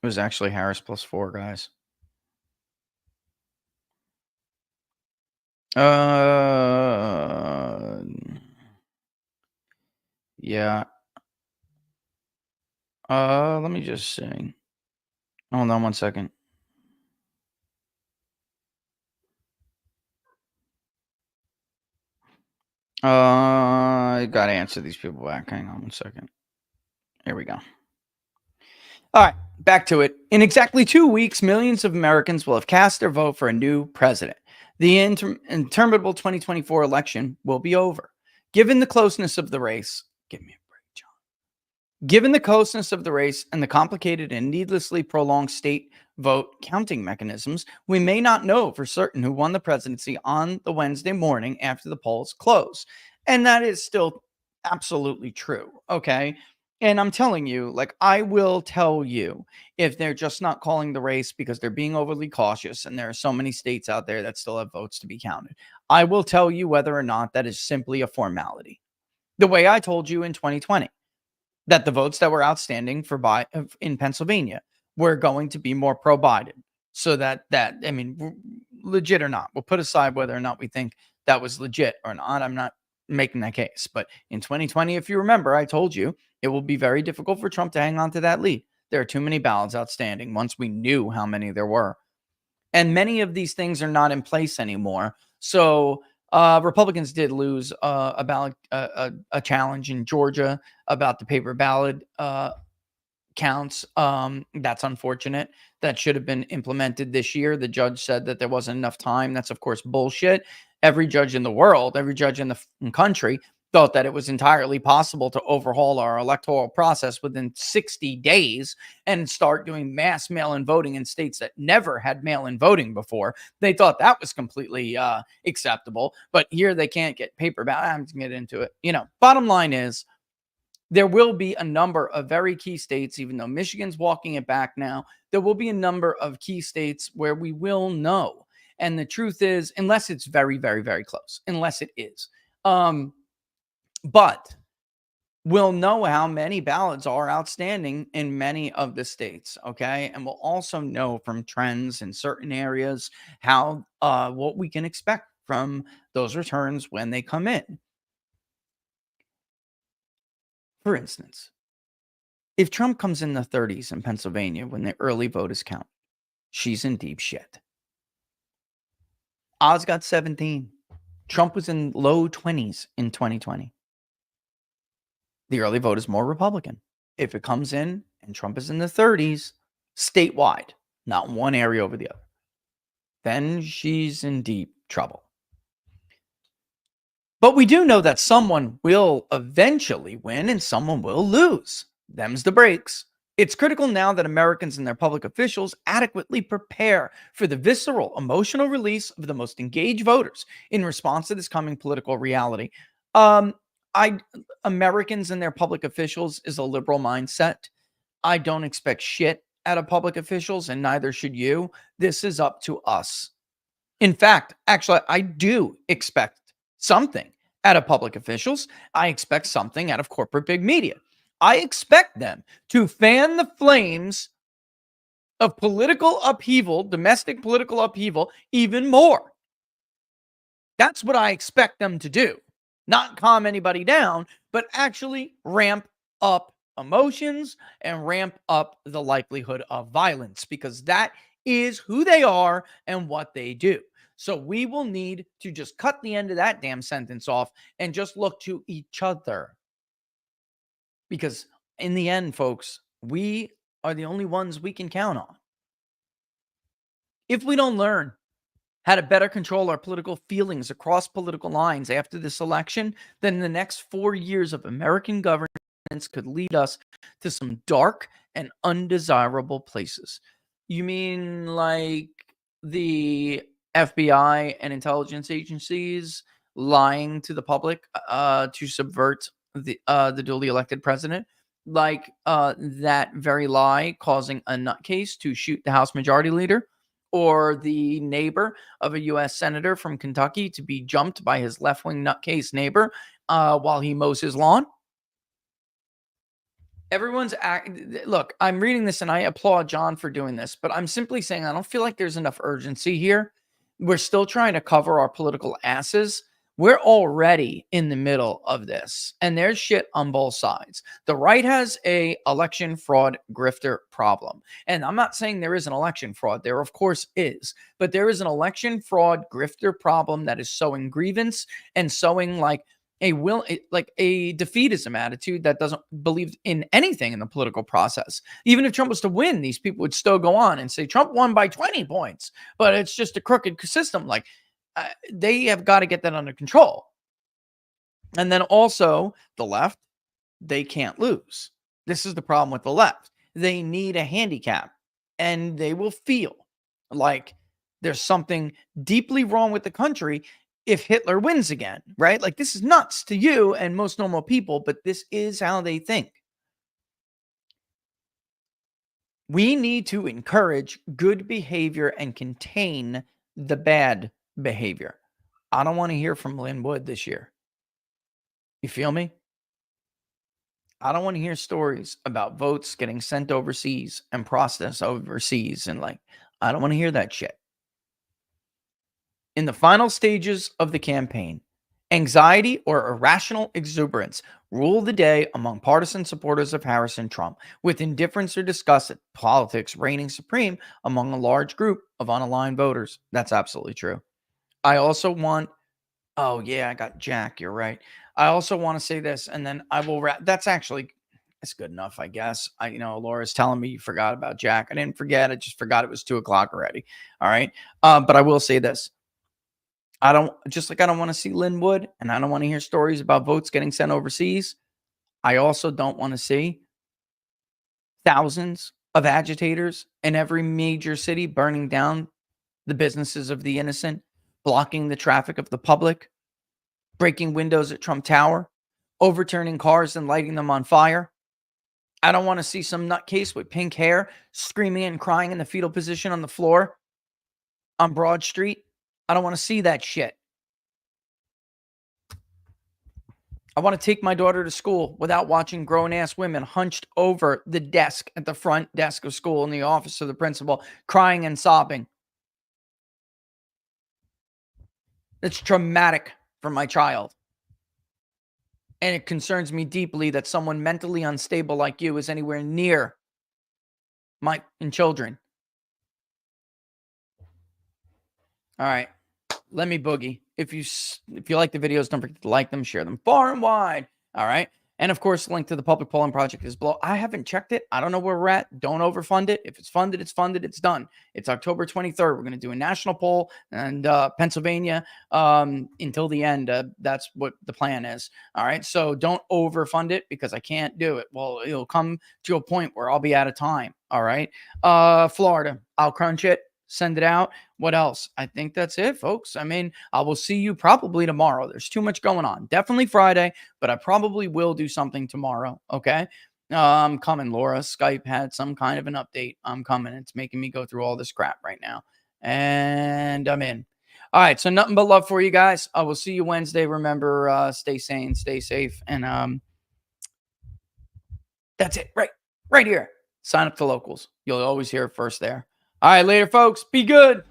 It was actually Harris +4, guys. Yeah. Let me just see. Hold on one second. I gotta answer these people back. Hang on one second. Here we go. All right, back to it. In exactly 2 weeks, millions of Americans will have cast their vote for a new president. The interminable 2024 election will be over. Given the closeness of the race, give me a break, John. Given the closeness of the race and the complicated and needlessly prolonged state vote counting mechanisms, we may not know for certain who won the presidency on the Wednesday morning after the polls close. And that is still absolutely true. Okay. And I'm telling you, like, I will tell you if they're just not calling the race because they're being overly cautious and there are so many states out there that still have votes to be counted. I will tell you whether or not that is simply a formality. The way I told you in 2020 that the votes that were outstanding for in Pennsylvania were going to be more pro Biden. So I mean, legit or not, we'll put aside whether or not we think that was legit or not. I'm not making that case. But in 2020, if you remember, I told you it will be very difficult for Trump to hang on to that lead. There are too many ballots outstanding once we knew how many there were. And many of these things are not in place anymore. So Republicans did lose a ballot, a challenge in Georgia about the paper ballot counts. That's unfortunate. That should have been implemented this year. The judge said that there wasn't enough time. That's, of course, bullshit. Every judge in the world, every judge in the country thought that it was entirely possible to overhaul our electoral process within 60 days and start doing mass mail-in voting in states that never had mail-in voting before. They thought that was completely acceptable, but here they can't get paper ballot. I'm going to get into it. Bottom line is there will be a number of very key states, even though Michigan's walking it back now, there will be a number of key states where we will know. And the truth is, unless it's very, very, very close, unless it is, but we'll know how many ballots are outstanding in many of the states, okay? And we'll also know from trends in certain areas how what we can expect from those returns when they come in. For instance, if Trump comes in the 30s in Pennsylvania when the early vote is counted, she's in deep shit. Oz got 17. Trump was in low 20s in 2020. The early vote is more Republican. If it comes in and Trump is in the 30s, statewide, not one area over the other, then she's in deep trouble. But we do know that someone will eventually win and someone will lose. Them's the breaks. It's critical now that Americans and their public officials adequately prepare for the visceral, emotional release of the most engaged voters in response to this coming political reality. Americans and their public officials is a liberal mindset. I don't expect shit out of public officials, and neither should you. This is up to us. In fact, actually, I do expect something out of public officials. I expect something out of corporate big media. I expect them to fan the flames of political upheaval, domestic political upheaval, even more. That's what I expect them to do. Not calm anybody down, but actually ramp up emotions and ramp up the likelihood of violence, because that is who they are and what they do. So we will need to just cut the end of that damn sentence off and just look to each other. Because in the end, folks, we are the only ones we can count on. If we don't learn how to better control our political feelings across political lines after this election, then the next 4 years of American governance could lead us to some dark and undesirable places. You mean like the FBI and intelligence agencies lying to the public to subvert the duly elected president? Like that very lie causing a nutcase to shoot the House Majority Leader? or the neighbor of a U.S. senator from Kentucky to be jumped by his left-wing nutcase neighbor while he mows his lawn. Look, I'm reading this and I applaud John for doing this, but I'm simply saying I don't feel like there's enough urgency here. We're still trying to cover our political asses. We're already in the middle of this, and there's shit on both sides. The right has a election fraud grifter problem, and I'm not saying there is an election fraud. There, of course, is, but there is an election fraud grifter problem that is sowing grievance and sowing like a defeatism attitude that doesn't believe in anything in the political process. Even if Trump was to win, these people would still go on and say Trump won by 20 points, but it's just a crooked system. Like they have got to get that under control. And then also the left, they can't lose. This is the problem with the left. They need a handicap, and they will feel like there's something deeply wrong with the country if Hitler wins again, right? Like this is nuts to you and most normal people, but this is how they think. We need to encourage good behavior and contain the bad behavior. I don't want to hear from Lynn Wood this year. You feel me? I don't want to hear stories about votes getting sent overseas and processed overseas. And like, I don't want to hear that shit. In the final stages of the campaign, anxiety or irrational exuberance rule the day among partisan supporters of Harris and Trump, with indifference or disgust at politics reigning supreme among a large group of unaligned voters. That's absolutely true. I also want, oh yeah, I got Jack, you're right. I also want to say this, and then I will wrap. That's good enough, I guess. Laura's telling me you forgot about Jack. I didn't forget. I just forgot it was 2:00 already. All right. But I will say this. I don't want to see Lynn Wood, and I don't want to hear stories about votes getting sent overseas. I also don't want to see thousands of agitators in every major city burning down the businesses of the innocent, blocking the traffic of the public, breaking windows at Trump Tower, overturning cars and lighting them on fire. I don't want to see some nutcase with pink hair screaming and crying in the fetal position on the floor on Broad Street. I don't want to see that shit. I want to take my daughter to school without watching grown-ass women hunched over the desk at the front desk of school in the office of the principal, crying and sobbing. It's traumatic for my child. And it concerns me deeply that someone mentally unstable like you is anywhere near my children. All right. Let me boogie. If you like the videos, don't forget to like them, share them far and wide. All right. And of course, the link to the public polling project is below. I haven't checked it. I don't know where we're at. Don't overfund it. If it's funded, it's funded. It's done. It's October 23rd. We're going to do a national poll and Pennsylvania until the end. That's what the plan is. All right. So don't overfund it because I can't do it. Well, it'll come to a point where I'll be out of time. All right. Florida, I'll crunch it. Send it out. What else? I think that's it, folks. I mean, I will see you probably tomorrow. There's too much going on. Definitely Friday, but I probably will do something tomorrow. Okay. I'm coming, Laura. Skype had some kind of an update. I'm coming. It's making me go through all this crap right now. And I'm in. All right. So nothing but love for you guys. I will see you Wednesday. Remember, stay sane, stay safe. And that's it. Right here. Sign up to locals. You'll always hear it first there. All right, later, folks. Be good.